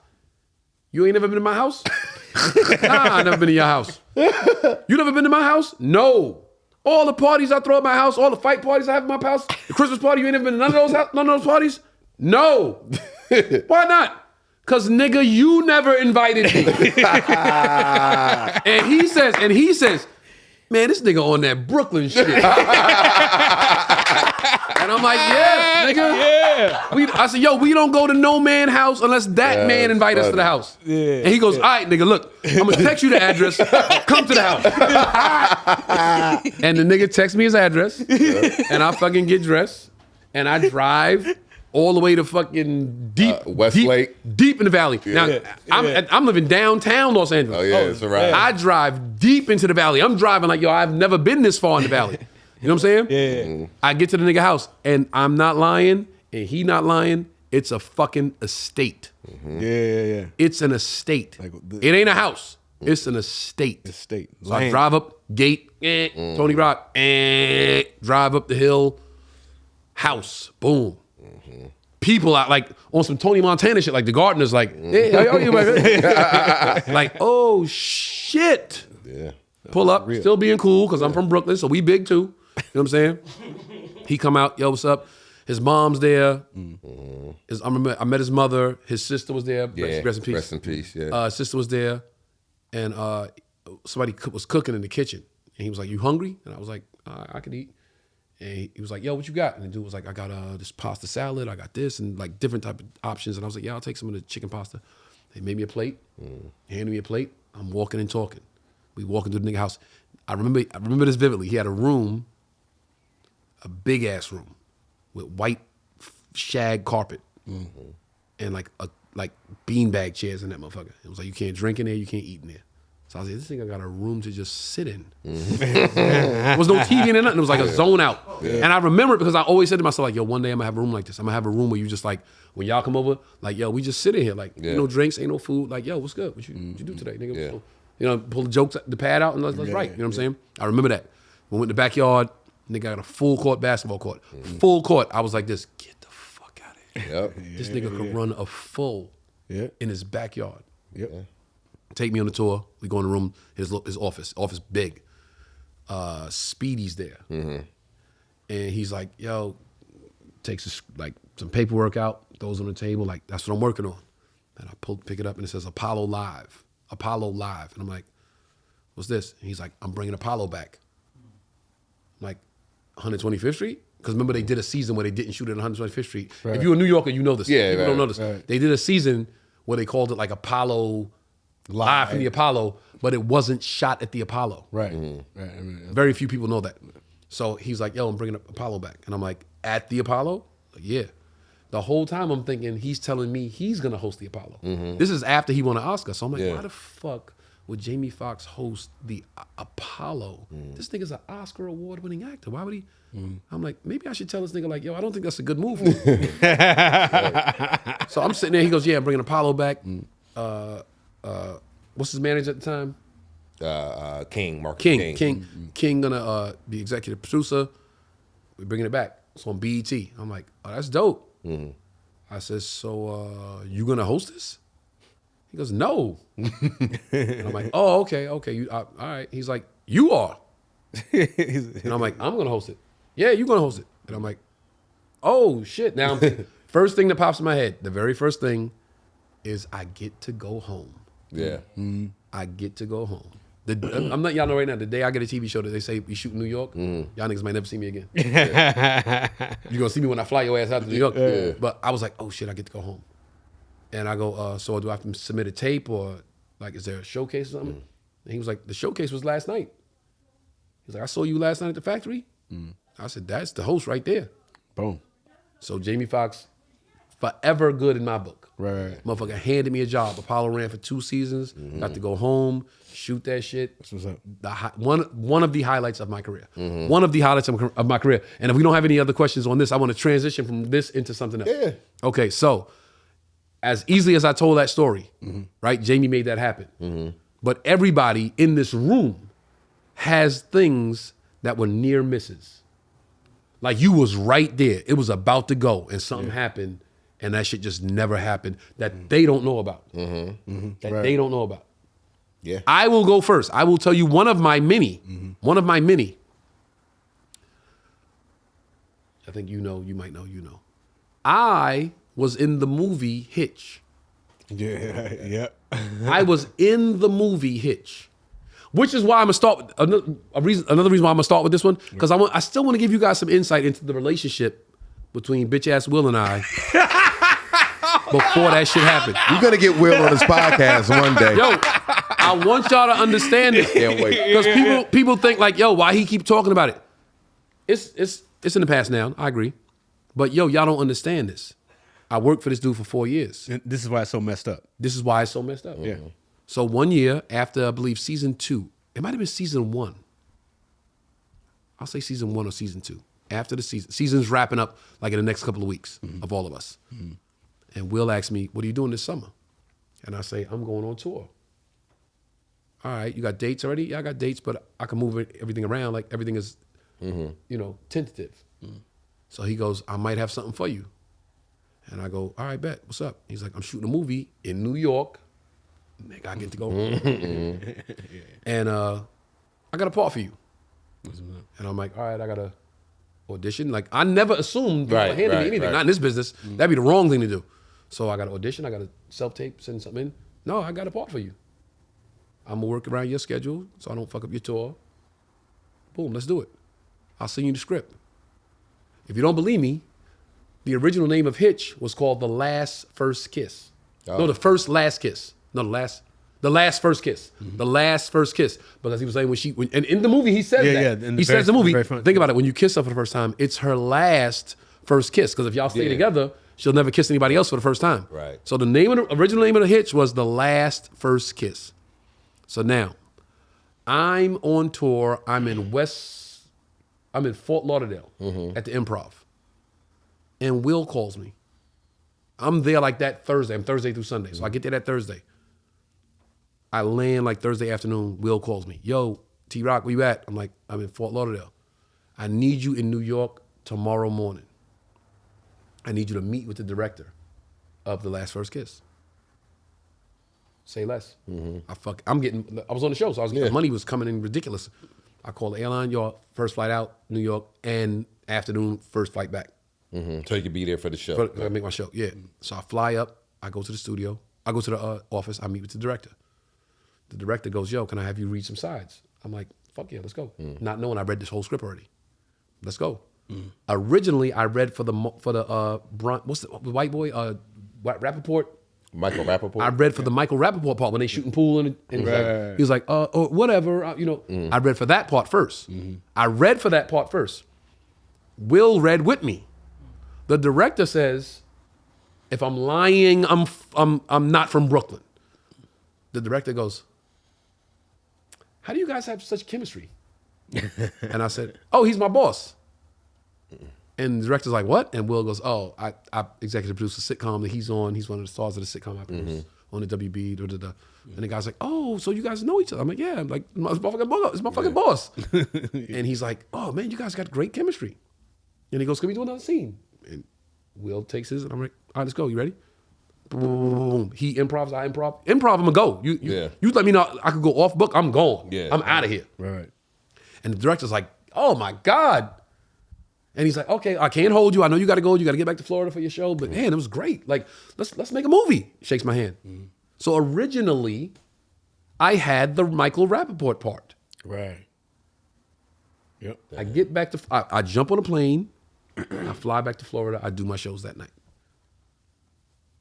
You ain't never been to my house? Nah, I never been to your house. You never been to my house? No. All the parties I throw at my house, all the fight parties I have at my house, the Christmas party, you ain't never been to none of those parties? No. Why not? Cause nigga, you never invited me. and he says, man, this nigga on that Brooklyn shit. And I'm like, yeah, nigga. Yeah. I said, yo, we don't go to no man house unless that man invite us to the house. Yeah. And he goes, all right, nigga, look, I'm gonna text you the address. Come to the house. And the nigga texts me his address. And I fucking get dressed. And I drive all the way to fucking Westlake. Deep in the valley. Now, I'm living downtown Los Angeles. Oh, yeah, it's all right. I drive deep into the valley. I'm driving like, yo, I've never been this far in the valley. You know what I'm saying? Yeah. I get to the nigga house, and I'm not lying, and he not lying. It's a fucking estate. Yeah. It's an estate. Like It ain't a house. It's an estate. Estate. So I drive up, gate, Tony Rock, drive up the hill, house, boom. People out like on some Tony Montana shit, like the gardener's like, hey, how are you, baby? Like, oh shit. Yeah. Pull up, still being cool, because I'm from Brooklyn, so we big too. You know what I'm saying? He come out, yo, what's up? His mom's there. I met his mother. His sister was there. Yeah. Rest in peace. Rest in peace, yeah. His sister was there. And somebody was cooking in the kitchen. And he was like, you hungry? And I was like, I could eat. And he was like, yo, what you got? And the dude was like, I got this pasta salad. I got this and like different type of options. And I was like, yeah, I'll take some of the chicken pasta. They made me a plate. Handed me a plate. I'm walking and talking. We walking through the nigga house. I remember this vividly. He had a room, a big ass room, with white shag carpet and like beanbag chairs in that motherfucker. It was like you can't drink in there, you can't eat in there. So I was like, this nigga got a room to just sit in. There was no TV in there, nothing. It was like a zone out. Yeah. And I remember it because I always said to myself, like, yo, one day I'm gonna have a room like this. I'm gonna have a room where you just like, when y'all come over, like, yo, we just sit in here. Like, ain't no drinks, ain't no food. Like, yo, what's good? What you do today, nigga? Yeah. So, you know, pull the jokes, the pad out, and let's write. You know what I'm saying? I remember that. We went in the backyard, nigga got a full court basketball court. Full court. I was like this, get the fuck out of here. Yep. This nigga could run a full in his backyard. Yep. Take me on the tour. We go in the room, his office big. Speedy's there. And he's like, yo, takes like some paperwork out, throws it on the table, like, that's what I'm working on. And I pick it up and it says Apollo Live. And I'm like, what's this? And he's like, I'm bringing Apollo back. I'm like, 125th Street? Because remember they did a season where they didn't shoot it on 125th Street. Right. If you're a New Yorker, you know this. Yeah, People don't know this. Right. They did a season where they called it like Apollo live from the Apollo, but it wasn't shot at the Apollo. Right. Right. I mean, Very few people know that. So he's like, yo, I'm bringing Apollo back. And I'm like, at the Apollo? Like, yeah. The whole time I'm thinking he's telling me he's going to host the Apollo. This is after he won an Oscar. So I'm like, why the fuck would Jamie Foxx host the Apollo? This nigga's an Oscar award-winning actor. Why would he? I'm like, maybe I should tell this nigga, like, yo, I don't think that's a good move. So I'm sitting there. He goes, yeah, I'm bringing Apollo back. What's his manager at the time? King, Marcus King gonna be executive producer. We're bringing it back. It's on BET. I'm like, oh, that's dope. I said, so you gonna host this? He goes, no. And I'm like, oh, okay. All right. He's like, you are. And I'm like, I'm gonna host it. Yeah, you gonna host it. And I'm like, oh shit. Now, first thing that pops in my head, the very first thing is I get to go home. Yeah. I get to go home. I'm not y'all know right now. The day I get a TV show that they say we shoot in New York, y'all niggas might never see me again. You're gonna see me when I fly your ass out to New York. But I was like, oh shit, I get to go home. And I go, so do I have to submit a tape or like is there a showcase or something? And he was like, the showcase was last night. He's like, I saw you last night at the factory. I said, that's the host right there. boom. So Jamie Foxx, forever good in my book. Right. Motherfucker handed me a job. Apollo ran for 2 seasons. Got to go home, shoot that shit. That's what's up. One of the highlights of my career. One of the highlights of my career. And if we don't have any other questions on this, I want to transition from this into something else. Yeah. Okay, so as easily as I told that story, right? Jamie made that happen. But everybody in this room has things that were near misses. Like you was right there. It was about to go and something happened and that shit just never happened that they don't know about. That they don't know about. Yeah. I will go first. I will tell you one of my many. I think you know, you might know, you know. I was in the movie Hitch. Yeah, yeah. I was in the movie Hitch, which is why I'm gonna start. Another reason why I'm gonna start with this one because I still want to give you guys some insight into the relationship between bitch ass Will and I before that shit happened. We're gonna get Will on this podcast one day. Yo, I want y'all to understand this. Can't wait. Because people think like, yo, why he keep talking about it? It's in the past now. I agree, but yo, y'all don't understand this. I worked for this dude for 4 years. And this is why it's so messed up. This is why it's so messed up. Yeah. So 1 year after, I believe, season 2, it might have been season 1. I'll say season 1 or season 2. After the season's wrapping up like in the next couple of weeks of all of us. And Will asked me, what are you doing this summer? And I say, I'm going on tour. All right, you got dates already? Yeah, I got dates, but I can move everything around. Like everything is, tentative. So he goes, I might have something for you. And I go, all right, bet. What's up? He's like, I'm shooting a movie in New York. Nigga, I get to go. And I got a part for you. And I'm like, all right, I got to audition. Like, I never assumed people handed me anything. Not in this business. That'd be the wrong thing to do. So I got to audition. I got to self-tape, send something in. No, I got a part for you. I'm going to work around your schedule so I don't fuck up your tour. Boom, let's do it. I'll send you the script. If you don't believe me, the original name of Hitch was called The Last First Kiss. No, The First Last Kiss. No, The Last First Kiss. The Last First Kiss. Because he was saying and in the movie he says that. Yeah, he says in the movie, think about it, when you kiss her for the first time, it's her last first kiss. Because if y'all stay together, she'll never kiss anybody else for the first time. Right. So the original name of the Hitch was The Last First Kiss. So now, I'm on tour. I'm in Fort Lauderdale at the Improv. And Will calls me. I'm there like that Thursday. I'm Thursday through Sunday. So I get there that Thursday. I land like Thursday afternoon. Will calls me. Yo, T-Rock, where you at? I'm like, I'm in Fort Lauderdale. I need you in New York tomorrow morning. I need you to meet with the director of The Last First Kiss. Say less. I was on the show, so money was coming in ridiculous. I called the airline, y'all, first flight out, New York, and afternoon, first flight back. So you could be there for the show. I make my show, yeah. So I fly up, I go to the studio, I go to the office, I meet with the director. The director goes, yo, can I have you read some sides? I'm like, fuck yeah, let's go. Not knowing I read this whole script already. Let's go. Originally, I read for the what's the white boy, Rappaport? Michael Rappaport? I read for the Michael Rappaport part when they shooting pool and he was like, or whatever, I read for that part first. I read for that part first. Will read with me. The director says, if I'm lying, I'm not from Brooklyn. The director goes, how do you guys have such chemistry? And I said, oh, he's my boss. And the director's like, what? And Will goes, oh, I executive produce a sitcom that he's on. He's one of the stars of the sitcom I produce on the WB. And the guy's like, oh, so you guys know each other? I'm like, yeah. I'm like, it's my fucking boss. And he's like, oh, man, you guys got great chemistry. And he goes, can we do another scene? And Will takes his, and I'm like, all right, let's go. You ready? Boom. He improvs, I improv. Improv, I'm gonna go. You let me know I could go off book, I'm gone. Yeah. I'm out of here. Right. And the director's like, oh my God. And he's like, okay, I can't hold you. I know you got to go. You got to get back to Florida for your show. But man, it was great. Like, let's make a movie. Shakes my hand. So originally, I had the Michael Rappaport part. Right. Yep. I get back to, I jump on a plane. I fly back to Florida. I do my shows that night.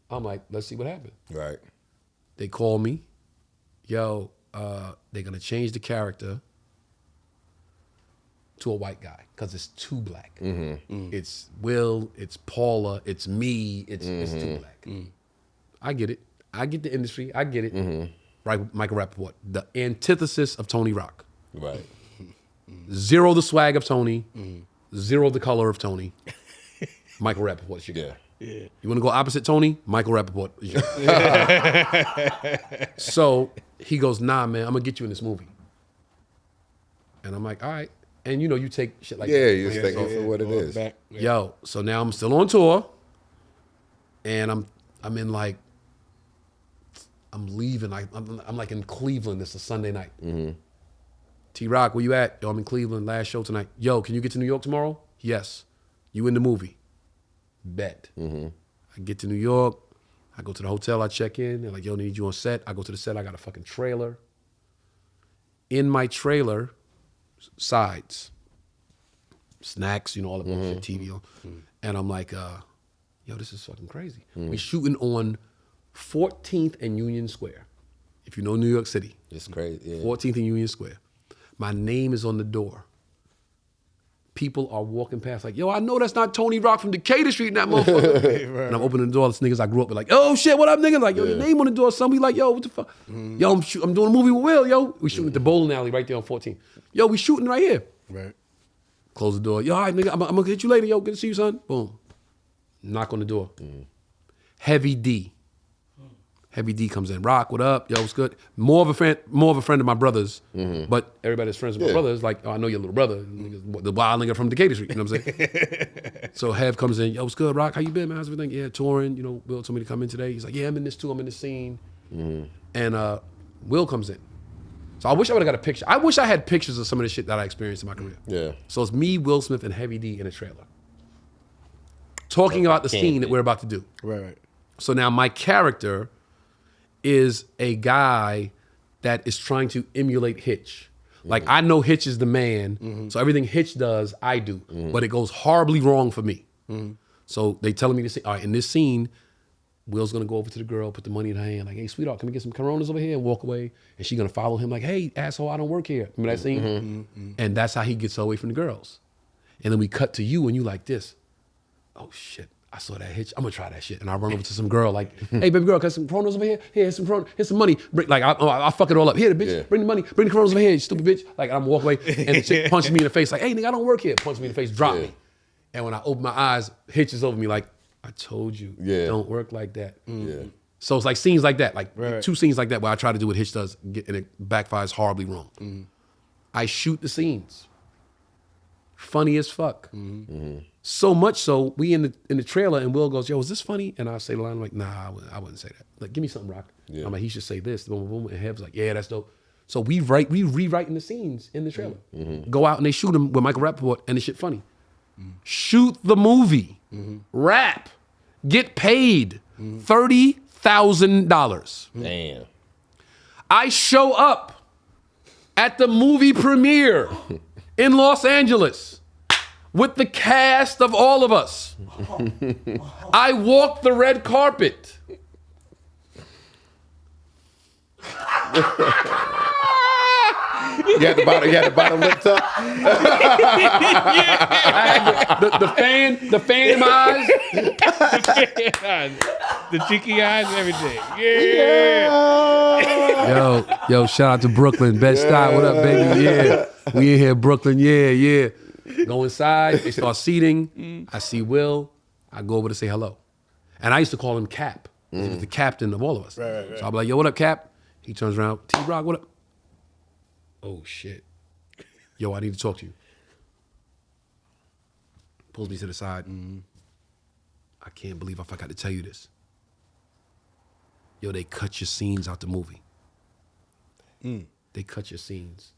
I'm like, let's see what happens. Right. They call me. Yo, they're going to change the character to a white guy because it's too black. It's Will, it's Paula, it's me, it's too black. I get it. I get the industry. I get it. Right, Michael Rappaport, the antithesis of Tony Rock. Right. Zero the swag of Tony, zero the color of Tony. Michael Rappaport is your guy. Yeah. You want to go opposite Tony? Michael Rappaport is your guy. So he goes, nah, man, I'm going to get you in this movie. And I'm like, all right. And you take shit like that. Yeah, you just take it for what it is. Back. Yo, so now I'm still on tour, and I'm in like, I'm leaving. I'm like in Cleveland. It's a Sunday night. T-Rock, where you at? Yo, I'm in Cleveland. Last show tonight. Yo, can you get to New York tomorrow? Yes. You in the movie? Bet. I get to New York. I go to the hotel. I check in. They're like, yo, need you on set. I go to the set. I got a fucking trailer. In my trailer, sides, snacks, all the bullshit, TV on. And I'm like, yo, this is fucking crazy. We shooting on 14th and Union Square. If you know New York City. It's crazy. Yeah. 14th and Union Square. My name is on the door. People are walking past like, yo, I know that's not Tony Rock from Decatur Street and that motherfucker. Right. And I'm opening the door, this niggas I grew up with like, oh shit, what up niggas? Like, yo, your name on the door. Somebody like, yo, what the fuck? Yo, I'm doing a movie with Will, yo. We shooting at the bowling alley right there on 14. Yo, we shooting right here. Right. Close the door. Yo, all right, nigga, I'm gonna hit you later, yo. Good to see you, son. Boom. Knock on the door. Heavy D. Heavy D comes in. Rock, what up? Yo, what's good? More of a friend of my brother's, but everybody's friends with my brother is like, oh, I know your little brother, the wild nigga from Decatur Street. You know what I'm saying? So Hev comes in. Yo, what's good, Rock? How you been, man? How's everything? Yeah, touring. Will told me to come in today. He's like, yeah, I'm in this too. I'm in this scene. And Will comes in. So I wish I would have got a picture. I wish I had pictures of some of the shit that I experienced in my career. Yeah. So it's me, Will Smith, and Heavy D in a trailer. Talking about the scene that we're about to do. Right. So now my character is a guy that is trying to emulate Hitch. Like, I know Hitch is the man, so everything Hitch does, I do. But it goes horribly wrong for me. So they telling me to say, all right, in this scene, Will's gonna go over to the girl, put the money in her hand, like, hey, sweetheart, can we get some Coronas over here, and walk away? And she's gonna follow him like, hey, asshole, I don't work here. Remember that scene? And that's how he gets away from the girls. And then we cut to you, and you like this. Oh, shit. I saw that Hitch. I'm gonna try that shit. And I run over to some girl like, hey, baby girl, got some Coronas over here? Here, here's some Coronas. Here's some money. I'll fuck it all up. Here, the bitch, bring the money. Bring the Coronas over here, you stupid bitch. Like, I'm walk away, and the chick punches me in the face like, hey, nigga, I don't work here. Punches me in the face, drop me. And when I open my eyes, Hitch is over me like, I told you, don't work like that. So it's like scenes like that, like two scenes like that where I try to do what Hitch does, and it backfires horribly wrong. I shoot the scenes. Funny as fuck. So much so, we in the trailer, and Will goes, yo, is this funny? And I say the line, I'm like, nah, I wouldn't say that. Like, give me something, Rock. I'm like, he should say this. Boom, boom, boom. And Hev's like, yeah, that's dope. So we rewriting the scenes in the trailer. Go out and they shoot them with Michael Rappaport, and the shit funny. Shoot the movie. Rap. Get paid $30,000. Damn. I show up at the movie premiere in Los Angeles with the cast of all of us. I walk the red carpet. You had the bottom lip tuck. the fan in my eyes. The cheeky eyes and everything. Yo, shout out to Brooklyn. Bed-Stuy, what up, baby? Yeah. We in here, Brooklyn. Yeah. Go inside, they start seating. I see Will. I go over to say hello. And I used to call him Cap. He was the captain of all of us. Right. So I'll be like, yo, what up, Cap? He turns around, T-Rock, what up? Oh, shit. Yo, I need to talk to you. Pulls me to the side. I can't believe I forgot to tell you this. Yo, they cut your scenes out the movie. They cut your scenes.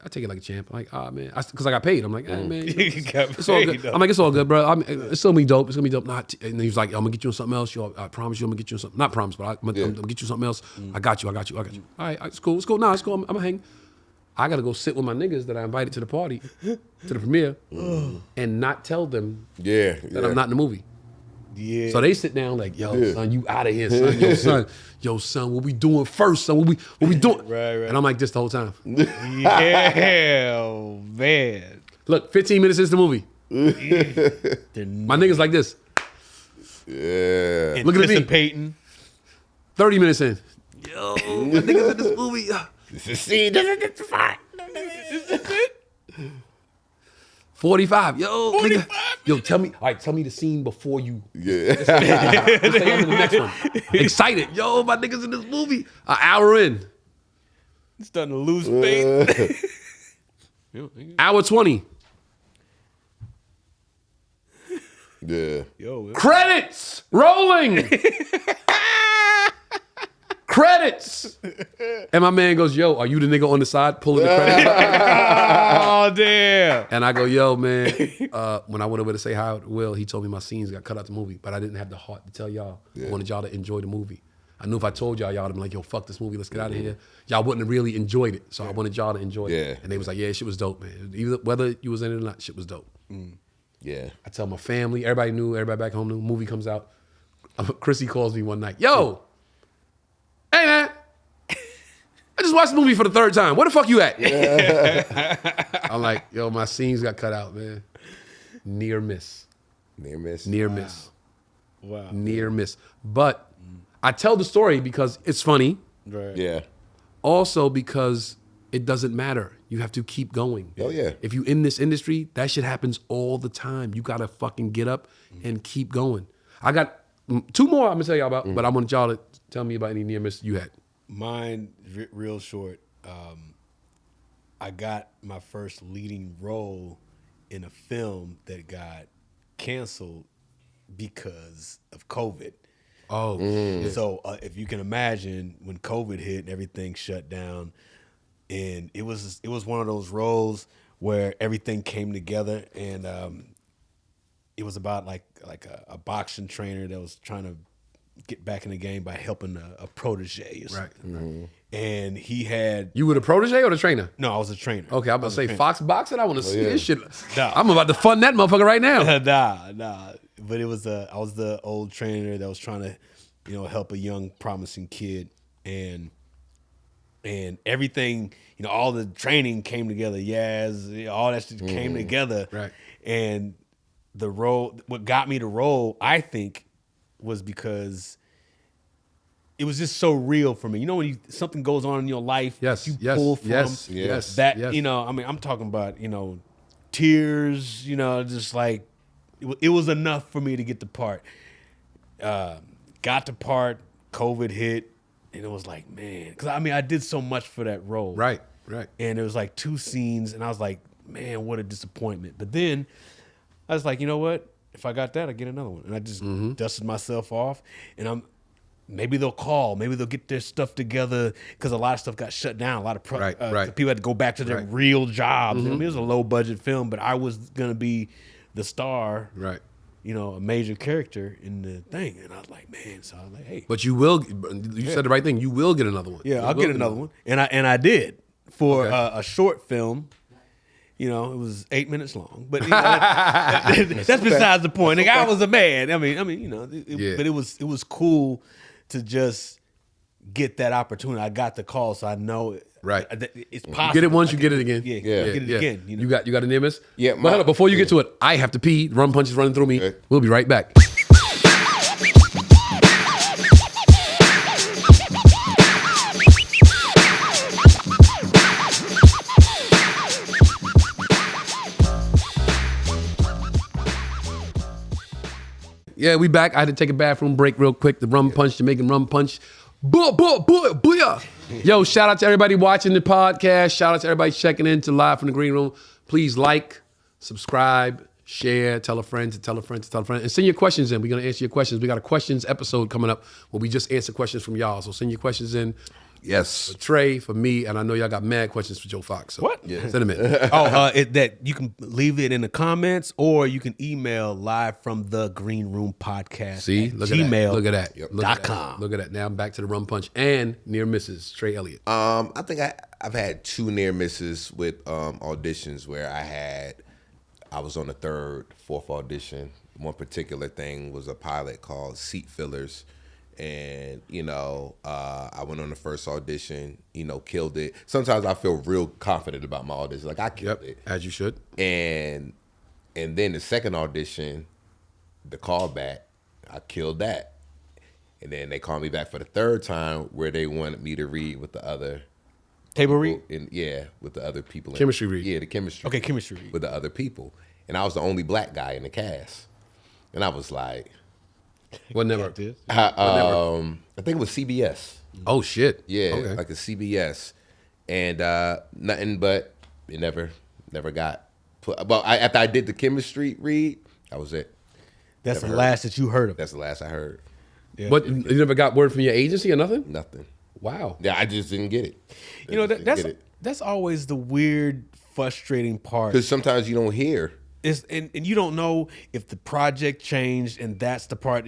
I take it like a champ. I'm like, man, because I got paid. I'm like, man, it's all good. I'm like, it's all good, bro. It's still gonna be dope. It's gonna be dope. And he was like, I'm gonna get you on something else. Yo, I promise you, I'm gonna get you on something. Not promise, but I'm gonna get you something else. I got you. All right, it's cool. Nah, it's cool. I'm gonna hang. I gotta go sit with my niggas that I invited to the party, to the premiere, and not tell them that I'm not in the movie. Yeah. So they sit down like, yo, son, you out of here, son. Yo, son, what we doing first, son? What we doing? Right. And I'm like this the whole time. Yeah, man. Look, 15 minutes into the movie. My niggas like this. Yeah. Look at me. Anticipating. 30 minutes in. Yo, my niggas in this movie. This is scene. This is fine. 45. Yo, 45 yo, tell me the scene before you. Yeah. Let's say I'm in the next one. Excited. Yo, my niggas in this movie. An hour in. It's starting to lose faith. Hour 20. Yeah. Yo, Credits rolling. Credits. And my man goes, yo, are you the nigga on the side pulling the credits? Oh, damn. And I go, yo, man, when I went over to say hi to Will, he told me my scenes got cut out the movie, but I didn't have the heart to tell y'all. I wanted y'all to enjoy the movie. I knew if I told y'all would have been like, yo, fuck this movie, let's get out of here. Y'all wouldn't have really enjoyed it. So I wanted y'all to enjoy it. And they was like, yeah, shit was dope, man. Either whether you was in it or not, shit was dope. Yeah. I tell my family, everybody knew, everybody back home knew, movie comes out. Chrissy calls me one night, yo, hey, man, I just watched the movie for the third time. Where the fuck you at? I'm like, yo, my scenes got cut out, man. Near miss. Wow. Near miss. But I tell the story because it's funny. Right. Yeah. Also because it doesn't matter. You have to keep going. Oh, yeah. If you in this industry, that shit happens all the time. You got to fucking get up and keep going. I got 2 more I'm going to tell y'all about, but I want y'all to tell me about any near miss you had. Mine, real short. I got my first leading role in a film that got canceled because of COVID. Oh, So if you can imagine when COVID hit and everything shut down, and it was one of those roles where everything came together, and it was about like a boxing trainer that was trying to get back in the game by helping a protege. Right. And he had... You were the protege or the trainer? No, I was a trainer. Okay, I'm about to say Foxx boxing. I want to see this shit. Nah. I'm about to fund that motherfucker right now. Nah. But it was I was the old trainer that was trying to, help a young promising kid, and everything, all the training came together. All that shit came together. Right. And the role, what got me the role, I think, was because it was just so real for me. When something goes on in your life, you pull from that. I'm talking about, tears. Just like it was enough for me to get the part. Got the part. COVID hit, and it was like, man, because I did so much for that role. Right. And it was like 2 scenes, and I was like, man, what a disappointment. But then I was like, you know what? If I got that, I get another one. And I just dusted myself off. And maybe they'll call. Maybe they'll get their stuff together, because a lot of stuff got shut down. A lot of people had to go back to their real jobs. It was a low budget film, but I was gonna be the star. Right. A major character in the thing. And I was like, man. So I was like, hey. But you will. You said the right thing. You will get another one. Yeah, I'll get another one. And I did for a short film. You know, it was 8 minutes long, but you know, that's besides the point. Like, I was a man. I mean, you know, but it was cool to just get that opportunity. I got the call, so I know it's possible. You get it once, you get it again. Yeah, get it again. You know? You got a near miss? Yeah, But hold up, before you get to it, I have to pee. Rum punch is running through me. Okay. We'll be right back. Yeah, we back. I had to take a bathroom break real quick. The rum punch, Jamaican rum punch. Booyah. Yo, shout out to everybody watching the podcast. Shout out to everybody checking in to Live from the Green Room. Please like, subscribe, share, tell a friend to tell a friend to tell a friend. And send your questions in. We're going to answer your questions. We got a questions episode coming up where we just answer questions from y'all. So send your questions in. Yes. For Trey, for me, and I know y'all got mad questions for Joe Foxx. So What? Send them in. That you can leave it in the comments, or you can email live from the Green Room Podcast. See? at Look at that. Look at that. gmail.com. Look at that. Look at that. Now I'm back to the rum punch and near misses. Trey Elliot. I think I've had 2 near misses with auditions where I was on the 3rd, 4th audition. One particular thing was a pilot called Seat Fillers. And, you know, I went on the first audition, you know, killed it. Sometimes I feel real confident about my audition. Like, I killed it. As you should. And then the second audition, the callback, I killed that. And then they called me back for the 3rd time where they wanted me to read with the other Table read? with the other people. Chemistry read. Yeah, the chemistry. Okay, chemistry read. With the other people. And I was the only black guy in the cast. And I was like, What never? I think it was CBS. Oh, shit. Yeah, Okay. like a CBS. And nothing but it never got put. Well, after I did the chemistry read, that was it. That's Never the heard last that you heard of. That's the last I heard. Yeah. But you never got word from your agency or nothing? Nothing. Wow. Yeah, I just didn't get it. You know, that's always the weird, frustrating part. Because sometimes you don't hear. And you don't know if the project changed, and that's the part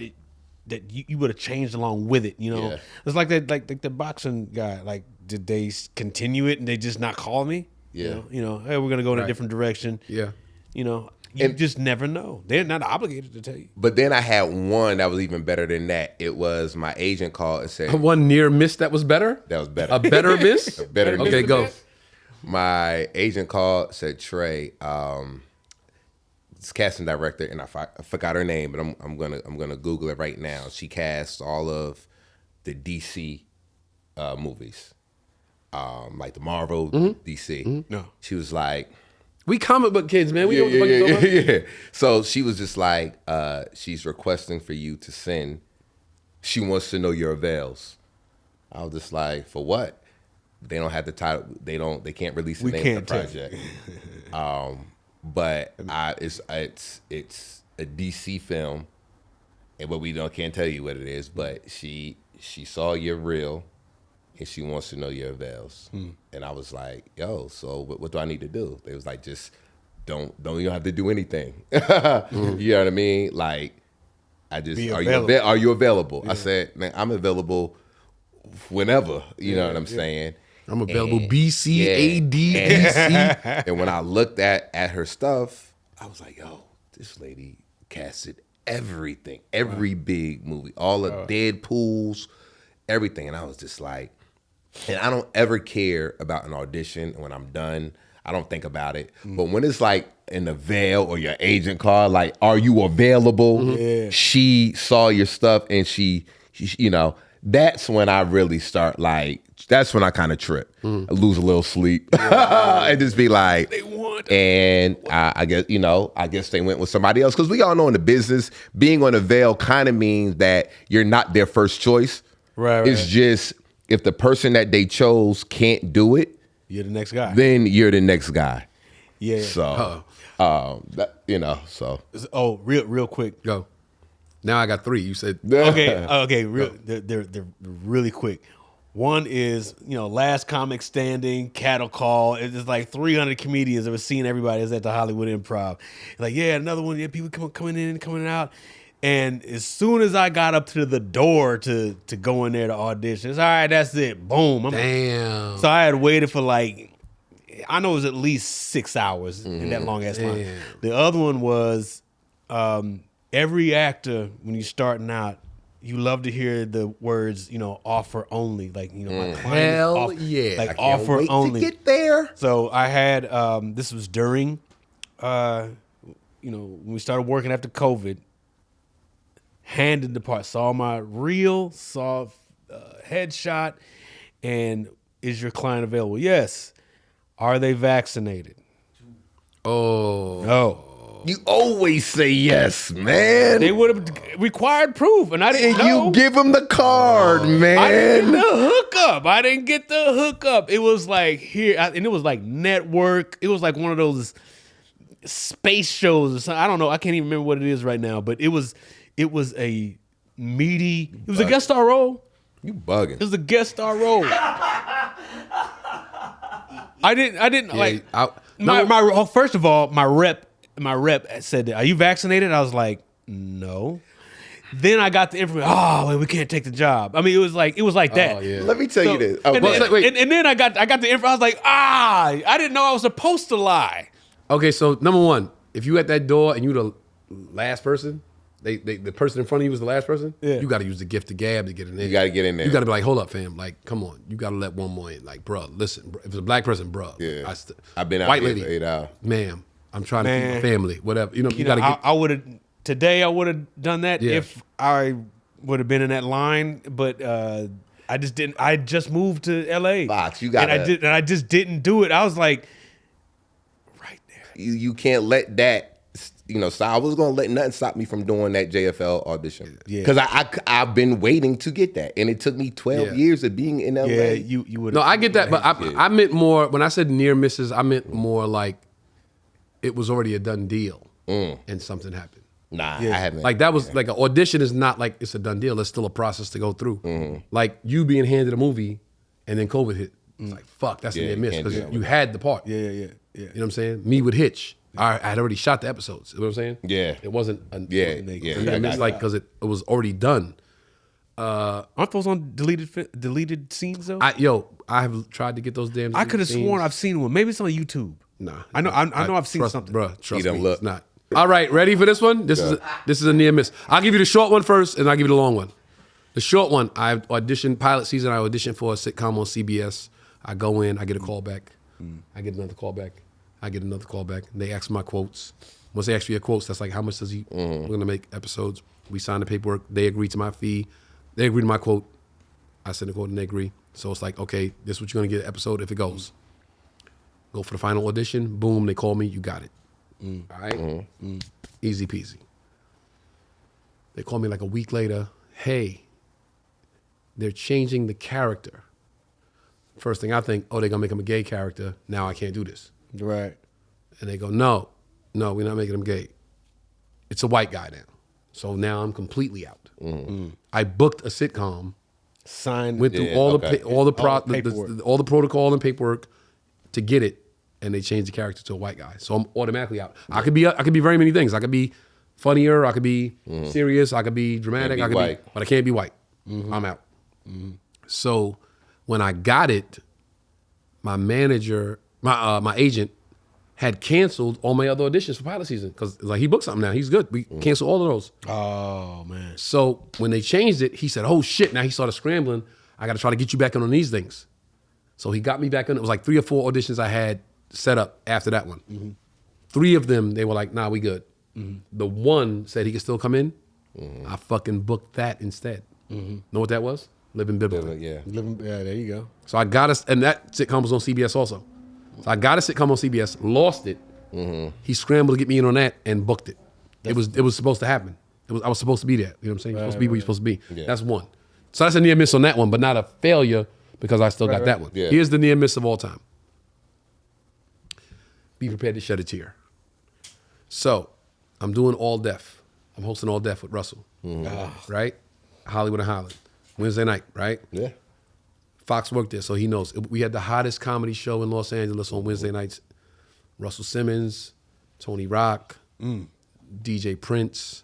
that you would have changed along with it. You know, Yeah. it's like that, like the boxing guy. Like, did they continue it and they just not call me? Yeah. You know, hey, we're gonna go in a Right. different direction. Yeah. You know, you And- just never know. They're not obligated to tell you. But then I had one that was even better than that. It was my agent called and said One near miss that was better? that was better. A better miss? better Okay, miss. go. My agent called, said, Trey, this casting director, and I forgot her name, but I'm gonna Google it right now. She casts all of the DC movies, like the Marvel, DC. No. She was like, We comic book kids, man. We know what the fuck you're talking about. yeah. So she was just like, she's requesting for you to send. She wants to know your avails. I was just like, for what? They don't have the title. They can't release the We name of the can't tell project. But it's a DC film, and but we can't tell you what it is. But she saw your reel, and she wants to know your avails. And I was like, yo, so what do I need to do? They was like, just don't you have to do anything. You know what I mean? Like, I just Be are available. you available? I said, man, I'm available whenever. You know what I'm saying? I'm available And- BCAD. yeah. And when I looked at her stuff, I was like, yo, this lady casted everything, every big movie, all the Deadpools, everything. And I was just like, and I don't ever care about an audition. When I'm done, I don't think about it. But when it's like in the veil or your agent card, like, are you available? Yeah. She saw your stuff and she, you know, that's when I really start like, that's when I kind of trip. I lose a little sleep and just be like, They want. and I guess they went with somebody else. Because we all know in the business, being on a veil kind of means that you're not their first choice. Right. It's just if the person that they chose can't do it, You're the next guy. then you're the next guy. Yeah. So, so. Oh, real quick. Go. Now I got 3. You said Okay. They're really quick. One is, Last Comic Standing, Cattle Call. It's like 300 comedians that were seeing everybody is at the Hollywood Improv. Like, yeah, another one. Yeah, people coming in and coming out. And as soon as I got up to the door to go in there to audition, it's all right. That's it. Boom. damn. So I had waited for like I know it was at least 6 hours in that long ass line. The other one was every actor when you're starting out, you love to hear the words, offer only, like my client Hell is yeah. like I can't offer wait only. to get there. So I had this was during, when we started working after COVID. Handed the part, saw my reel, saw headshot, and is your client available? Yes. Are they vaccinated? Oh. No. You always say yes, man. They would have required proof, and I didn't know. You give him the card, man. I didn't get the hookup. It was like here, and it was like network. It was like one of those space shows or something. I don't know. I can't even remember what it is right now, but it was a meaty. It was a guest star role. You bugging. It was a guest star role. I didn't like. First of all, my rep said, "Are you vaccinated?" I was like, "No." Then I got the information. Oh, wait, we can't take the job. I mean, it was like that. Oh, yeah. Let me tell you this. And, wait. then I got the info. I was like, I didn't know I was supposed to lie. Okay, so number one, if you at that door and you the last person, the person in front of you was the last person, you got to use the gift of gab to get in there. You got to get in there. You got to be like, hold up, fam. Like, come on. You got to let one more in. Like, bro, listen. Bro, if it's a black person, bro. Yeah. I've been out white here lady, for 8 hours. Ma'am, I'm trying to feed my family. Whatever. You got to get. I would have today. I would have done that if I would have been in that line, but I just didn't. I just moved to L.A. Foxx, you got. And I just didn't do it. I was like, right there. You can't let that. So I was gonna let nothing stop me from doing that JFL audition. Yeah. Because I've been waiting to get that, and it took me 12 years of being in LA. Yeah, you would. No, I get that, but I meant more when I said near misses. I meant more like it was already a done deal, and something happened. Nah, I haven't. Like that was like an audition is not like it's a done deal. It's still a process to go through. Like you being handed a movie, and then COVID hit. It's like fuck, that's a near miss because you had the part. Yeah. You know what I'm saying? Me with Hitch. I had already shot the episodes. You know what I'm saying? Yeah. It wasn't a Yeah. miss like because it was already done. Aren't those on deleted scenes though? I have tried to get those damn. I could have scenes. sworn I've seen one. Maybe it's on YouTube. Nah, I know I've seen something. Bro, trust don't me, look. it's not. All right, ready for this one? This is a near miss. I'll give you the short one first, and I'll give you the long one. The short one, I auditioned pilot season. I auditioned for a sitcom on CBS. I go in, I get a call back. I get another call back. I get another call back. And they ask my quotes. Once they ask me your quotes, that's like how much does he? We're gonna make episodes. We sign the paperwork. They agree to my fee. They agree to my quote. I send the quote and they agree. So it's like, okay, this is what you're gonna get an episode if it goes. Go for the final audition. Boom, they call me. You got it. All right? Easy peasy. They call me like a week later. Hey, they're changing the character. First thing I think, they're gonna make him a gay character. Now I can't do this. Right. And they go, no, we're not making him gay. It's a white guy now. So now I'm completely out. I booked a sitcom. Signed. Went through all the protocol and paperwork to get it, and they changed the character to a white guy. So I'm automatically out. I could be very many things. I could be funnier. I could be serious. I could be dramatic. I could white. be, but I can't be white. I'm out. So when I got it, my manager, my agent, had canceled all my other auditions for pilot season because like he booked something now. He's good. We canceled all of those. Oh man. So when they changed it, he said, "Oh shit!" Now he started scrambling. I got to try to get you back in on these things. So he got me back in. It was like 3 or 4 auditions I had set up after that one. 3 of them, they were like, "Nah, we good." The one said he could still come in. I fucking booked that instead. Know what that was? Living Biblically. Yeah. There you go. So I got us, and that sitcom was on CBS also. So I got a sitcom on CBS, lost it. He scrambled to get me in on that and booked it. It was supposed to happen. I was supposed to be there. You know what I'm saying? You're supposed to be where you're supposed to be. Yeah. That's one. So that's a near miss on that one, but not a failure because I still got that one. Yeah. Here's the near miss of all time. Be prepared to shed a tear. So I'm doing All Deaf. I'm hosting All Deaf with Russell. Right? Hollywood and Holland. Wednesday night, right? Yeah. Foxx worked there, so he knows. We had the hottest comedy show in Los Angeles on Wednesday nights. Russell Simmons, Tony Rock, DJ Prince.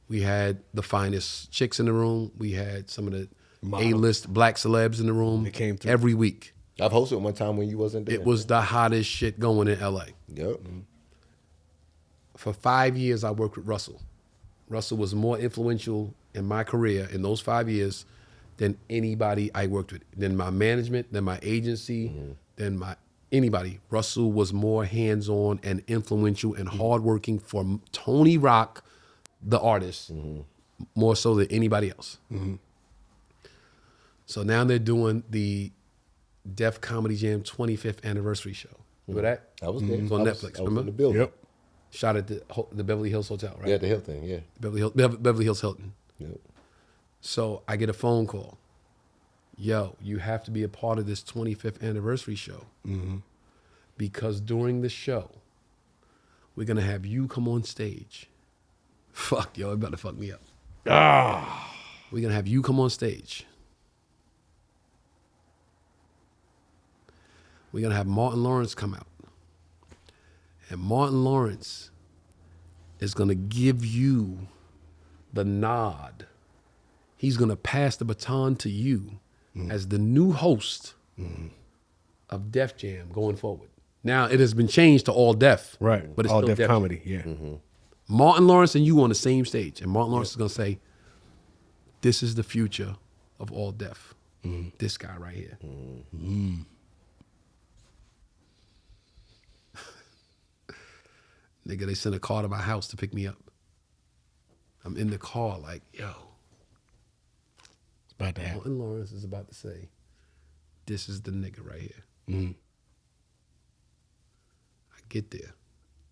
We had the finest chicks in the room. We had some of the A-list black celebs in the room. They came through. every week. I've hosted one time when you wasn't there. It was the hottest shit going in LA. Yep. For 5 years, I worked with Russell. Russell was more influential in my career in those 5 years than anybody I worked with, than my management, than my agency, than my anybody. Russell was more hands-on and influential and hardworking for Tony Rock, the artist, more so than anybody else. So now they're doing the Def Comedy Jam 25th anniversary show. Remember that? I was there. It was on Netflix, I was remember? in the building. Yep. Shot at the Beverly Hills Hotel, right? Yeah, the Hilton. Yeah. Beverly Hills Hilton. Yep. So I get a phone call. Yo, you have to be a part of this 25th anniversary show. Because during the show, we're going to have you come on stage. Fuck, yo, it about to fuck me up. We're going to have you come on stage. We're going to have Martin Lawrence come out. And Martin Lawrence is going to give you the nod. He's going to pass the baton to you as the new host of Def Jam going forward. Now, it has been changed to All Def. Right. But it's All still Def Comedy. Yeah. Martin Lawrence and you on the same stage. And Martin Lawrence is going to say, this is the future of All Def. This guy right here. Nigga, they sent a car to my house to pick me up. I'm in the car like, yo. It's about to happen. Martin Lawrence is about to say, this is the nigga right here. I get there.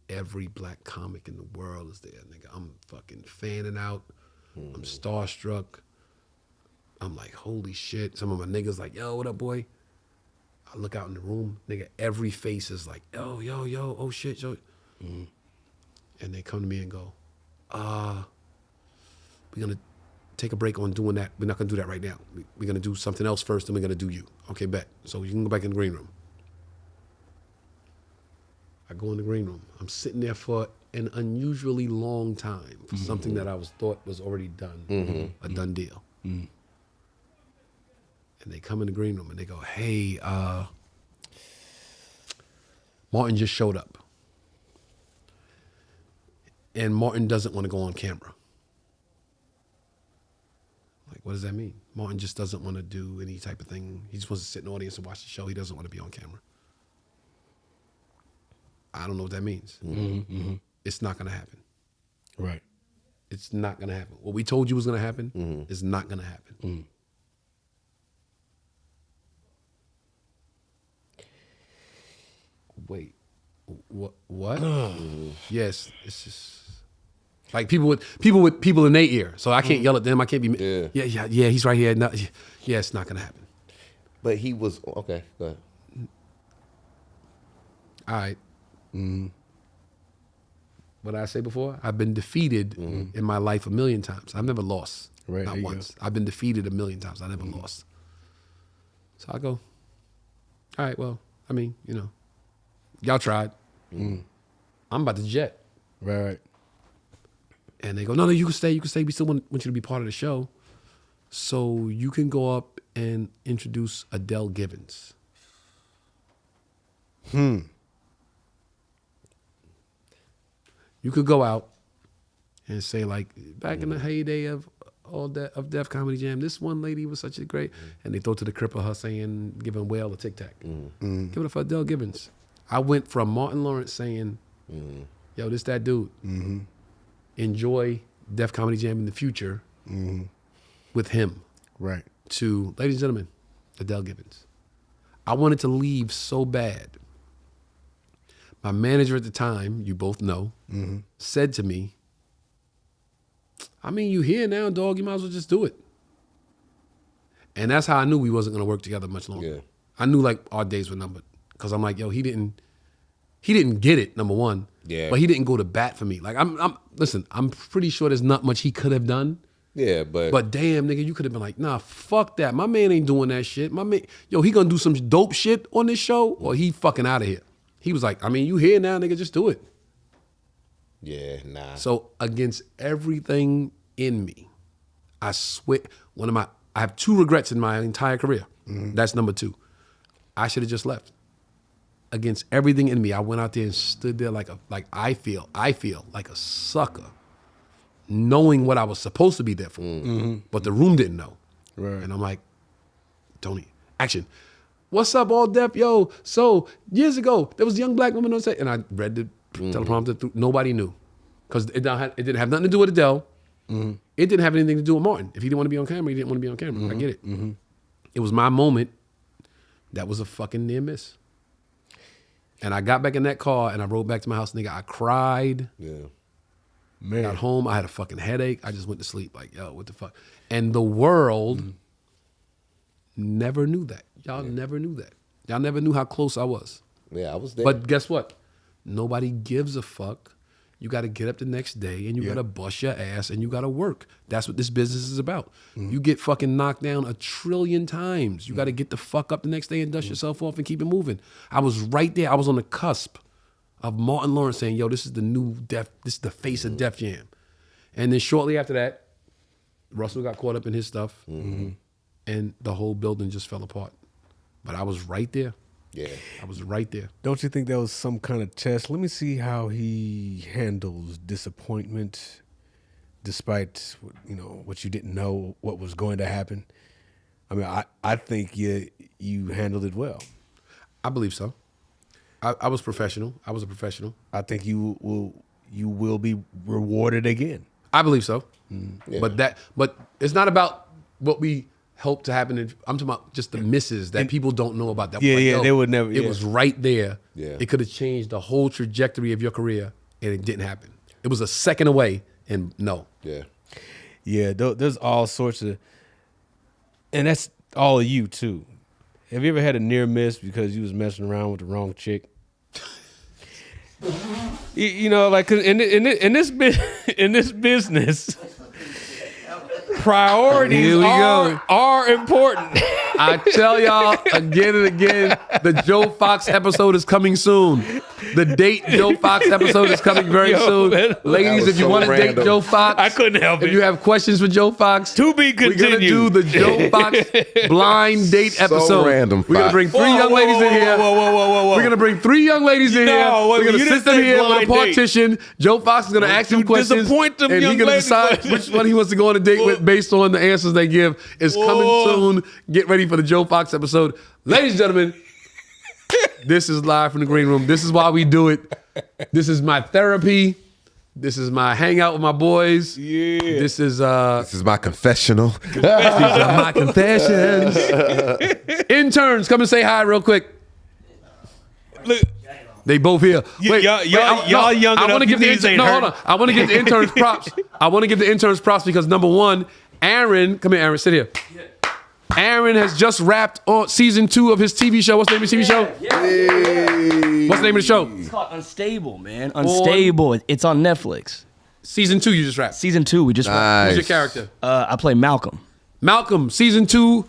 Every black comic in the world is there, nigga. I'm fucking fanning out. I'm starstruck. I'm like, holy shit. Some of my niggas like, yo, what up, boy? I look out in the room, nigga, every face is like, yo, oh shit, yo. And they come to me and go, we're gonna take a break on doing that. We're not gonna do that right now. We're gonna do something else first, then we're gonna do you. Okay, bet. So you can go back in the green room. I go in the green room. I'm sitting there for an unusually long time for something that I thought was already done, a done deal. And they come in the green room and they go, hey, Martin just showed up. And Martin doesn't want to go on camera. Like, what does that mean? Martin just doesn't want to do any type of thing. He just wants to sit in the audience and watch the show. He doesn't want to be on camera. I don't know what that means. It's not going to happen. Right. It's not going to happen. What we told you was going to happen is not going to happen. Wait, what? Yes, it's just like people in their ear. So I can't yell at them. I can't be. Yeah. He's right here. No, yeah, it's not gonna happen. But he was okay. Go ahead. All right. What did I say before? I've been defeated in my life 1,000,000 times. I've never lost. Right, Not there you once. go. I've been defeated 1,000,000 times. I never lost. So I go, all right, well, I mean, you know, y'all tried. I'm about to jet. Right. And they go, no, you can stay. We still want you to be part of the show. So you can go up and introduce Adele Gibbons. You could go out and say, like, back in the heyday of Def Comedy Jam, this one lady was such a great, and they throw to the crib of her saying, giving Whale a tic tac. Give it up for Adele Gibbons. I went from Martin Lawrence saying, yo, this that dude. Enjoy Def Comedy Jam in the future with him. Right. To, ladies and gentlemen, Adele Gibbons. I wanted to leave so bad. My manager at the time, you both know, said to me, I mean, you here now, dog, you might as well just do it. And that's how I knew we wasn't gonna work together much longer. Yeah. I knew like our days were numbered. Cause I'm like, yo, he didn't get it, number one. Yeah. But he didn't go to bat for me. Like listen, I'm pretty sure there's not much he could have done. Yeah, but But damn, nigga, you could have been like, nah, fuck that. My man ain't doing that shit. My man, yo, he gonna do some dope shit on this show or he fucking out of here. He was like, I mean, you here now, nigga, just do it. yeah, nah. So against everything in me, I swear, I have 2 regrets in my entire career. That's number 2. I should have just left. Against everything in me, I went out there and stood there like I feel like a sucker, knowing what I was supposed to be there for, but the room didn't know. Right. And I'm like, Tony, action. What's up, all deaf? Yo, so years ago, there was a young black woman on set, and I read the teleprompter through. Nobody knew, because it didn't have nothing to do with Adele. It didn't have anything to do with Martin. If he didn't want to be on camera, he didn't want to be on camera. I get it. It was my moment. That was a fucking near miss. And I got back in that car and I rode back to my house, nigga. I cried. Yeah. Man. Got home. I had a fucking headache. I just went to sleep. Like, yo, what the fuck? And the world never knew that. Y'all never knew that. Y'all never knew how close I was. Yeah, I was there. But guess what? Nobody gives a fuck. You got to get up the next day and you got to bust your ass and you got to work. That's what this business is about. You get fucking knocked down 1 trillion times. You got to get the fuck up the next day and dust yourself off and keep it moving. I was right there. I was on the cusp of Martin Lawrence saying, yo, this is the new Def, this is the face of Def Jam. And then shortly after that, Russell got caught up in his stuff and the whole building just fell apart. But I was right there. Yeah. I was right there. Don't you think that was some kind of test? Let me see how he handles disappointment, despite what you didn't know what was going to happen. I mean, I think you handled it well. I believe so. I was professional. I was a professional. I think you will be rewarded again. I believe so. Yeah. But it's not about what we hope to happen. I'm talking about just the misses that people don't know about. That They would never. It was right there. Yeah. It could have changed the whole trajectory of your career, and it didn't happen. It was a second away, and no. Yeah. Yeah, there's all sorts of, and that's all of you too. Have you ever had a near miss because you was messing around with the wrong chick? Like 'cause in this business, priorities are important. I tell y'all again and again, the Joe Foxx episode is coming soon. The date Joe Foxx episode is coming very soon. Man. Ladies, if you so want to date random. Joe Foxx, I couldn't help if it. you have questions for Joe Foxx, To be we're gonna continued. do the Joe Foxx blind date episode. random, We're gonna bring three young ladies in here. Whoa. We're gonna bring 3 young ladies in No, here. wait, We're gonna you sit didn't them say here with a blind date. partition. Joe Foxx is gonna ask them You questions, disappoint them and young he's gonna ladies. decide which one he wants to go on a date with based on the answers they give. It's coming soon. Get ready for the Joe Foxx episode, ladies and gentlemen. This is live from the green room. This is why we do it. This is my therapy. This is my hangout with my boys. Yeah. This is This is my confessional. these are my confessions. Interns, come and say hi real quick. Look, They both here. y'all young I enough, want to you give the niggas ain't no, hold hurt. on. I want to give the interns props. I want to give the interns props because number one, Aaron, come here, Aaron, sit here. Aaron has just wrapped on season 2 of his TV show. What's the name of his TV show? What's the name of the show? It's called Unstable, man. Unstable. It's on Netflix. Season 2 you just wrapped. Season 2, we just Who's your character? I play Malcolm. Malcolm, season 2,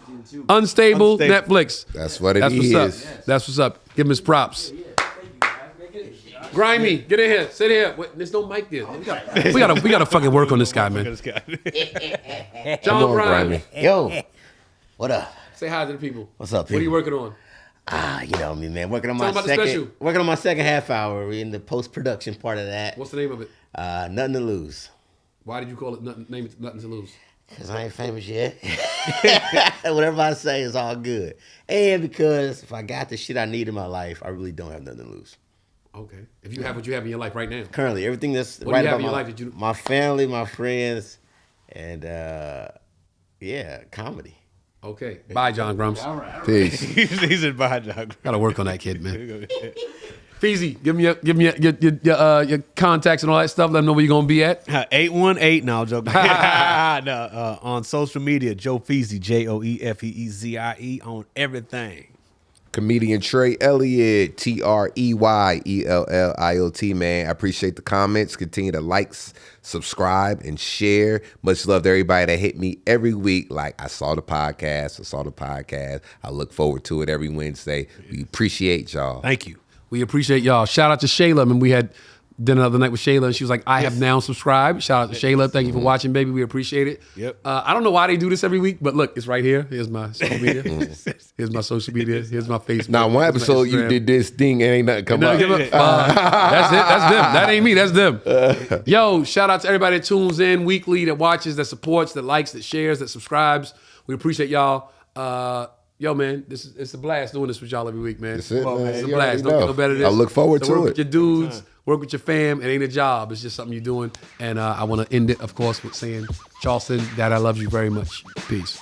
Unstable, Netflix. That's what it That's what's is. up. That's what's up. Give him his props. Grimy, get in here. Sit here. Wait, there's no mic there. We gotta fucking work on this guy, man. John Grimy. Yo, what up? Say hi to the people. What's up, What are you people? working on? You know me, man. Working on Tell my 'em about the special. second half hour. We're in the post production part of that. What's the name of it? Nothing to lose. Why did you call it Name It Nothing to Lose? Cause I ain't famous yet. Whatever I say is all good. And because if I got the shit I need in my life, I really don't have nothing to lose. Okay. If you have what you have in your life right now. Currently, everything that's What do right you have about in your my life that you- my family, my friends, and comedy. Okay. Bye, John Grumps. Peace. He's in behind dog. Gotta work on that kid, man. Feezy, give me your contacts and all that stuff. Let them know where you're gonna be at. 818. No, I'm joking. No, on social media, Joe Feezy, JoeFeezie on everything. Comedian Trey Elliot, TreyElliot, man. I appreciate the comments. Continue to like, subscribe, and share. Much love to everybody that hit me every week. Like, I saw the podcast. I look forward to it every Wednesday. We appreciate y'all. Thank you. We appreciate y'all. Shout out to Shayla. I mean, we had dinner the other night with Shayla, and she was like, I have now subscribed. Shout out to Shayla. Thank you for watching, baby. We appreciate it. Yep. I don't know why they do this every week, but look, it's right here. Here's my social media. Here's my social media. Here's my Facebook. Now, one Here's my episode you Instagram. did this thing and ain't nothing come No, up. give up. That's it. That's them. That ain't me. That's them. Yo, shout out to everybody that tunes in weekly, that watches, that supports, that likes, that shares, that subscribes. We appreciate y'all. Yo, man, it's a blast doing this with y'all every week, man. That's it, man. It's a You blast. already Don't get know. no better than this. I look forward So to work it. with your dudes, work with your fam. It ain't a job. It's just something you're doing. And I want to end it, of course, with saying, Charleston, Dad, I love you very much. Peace.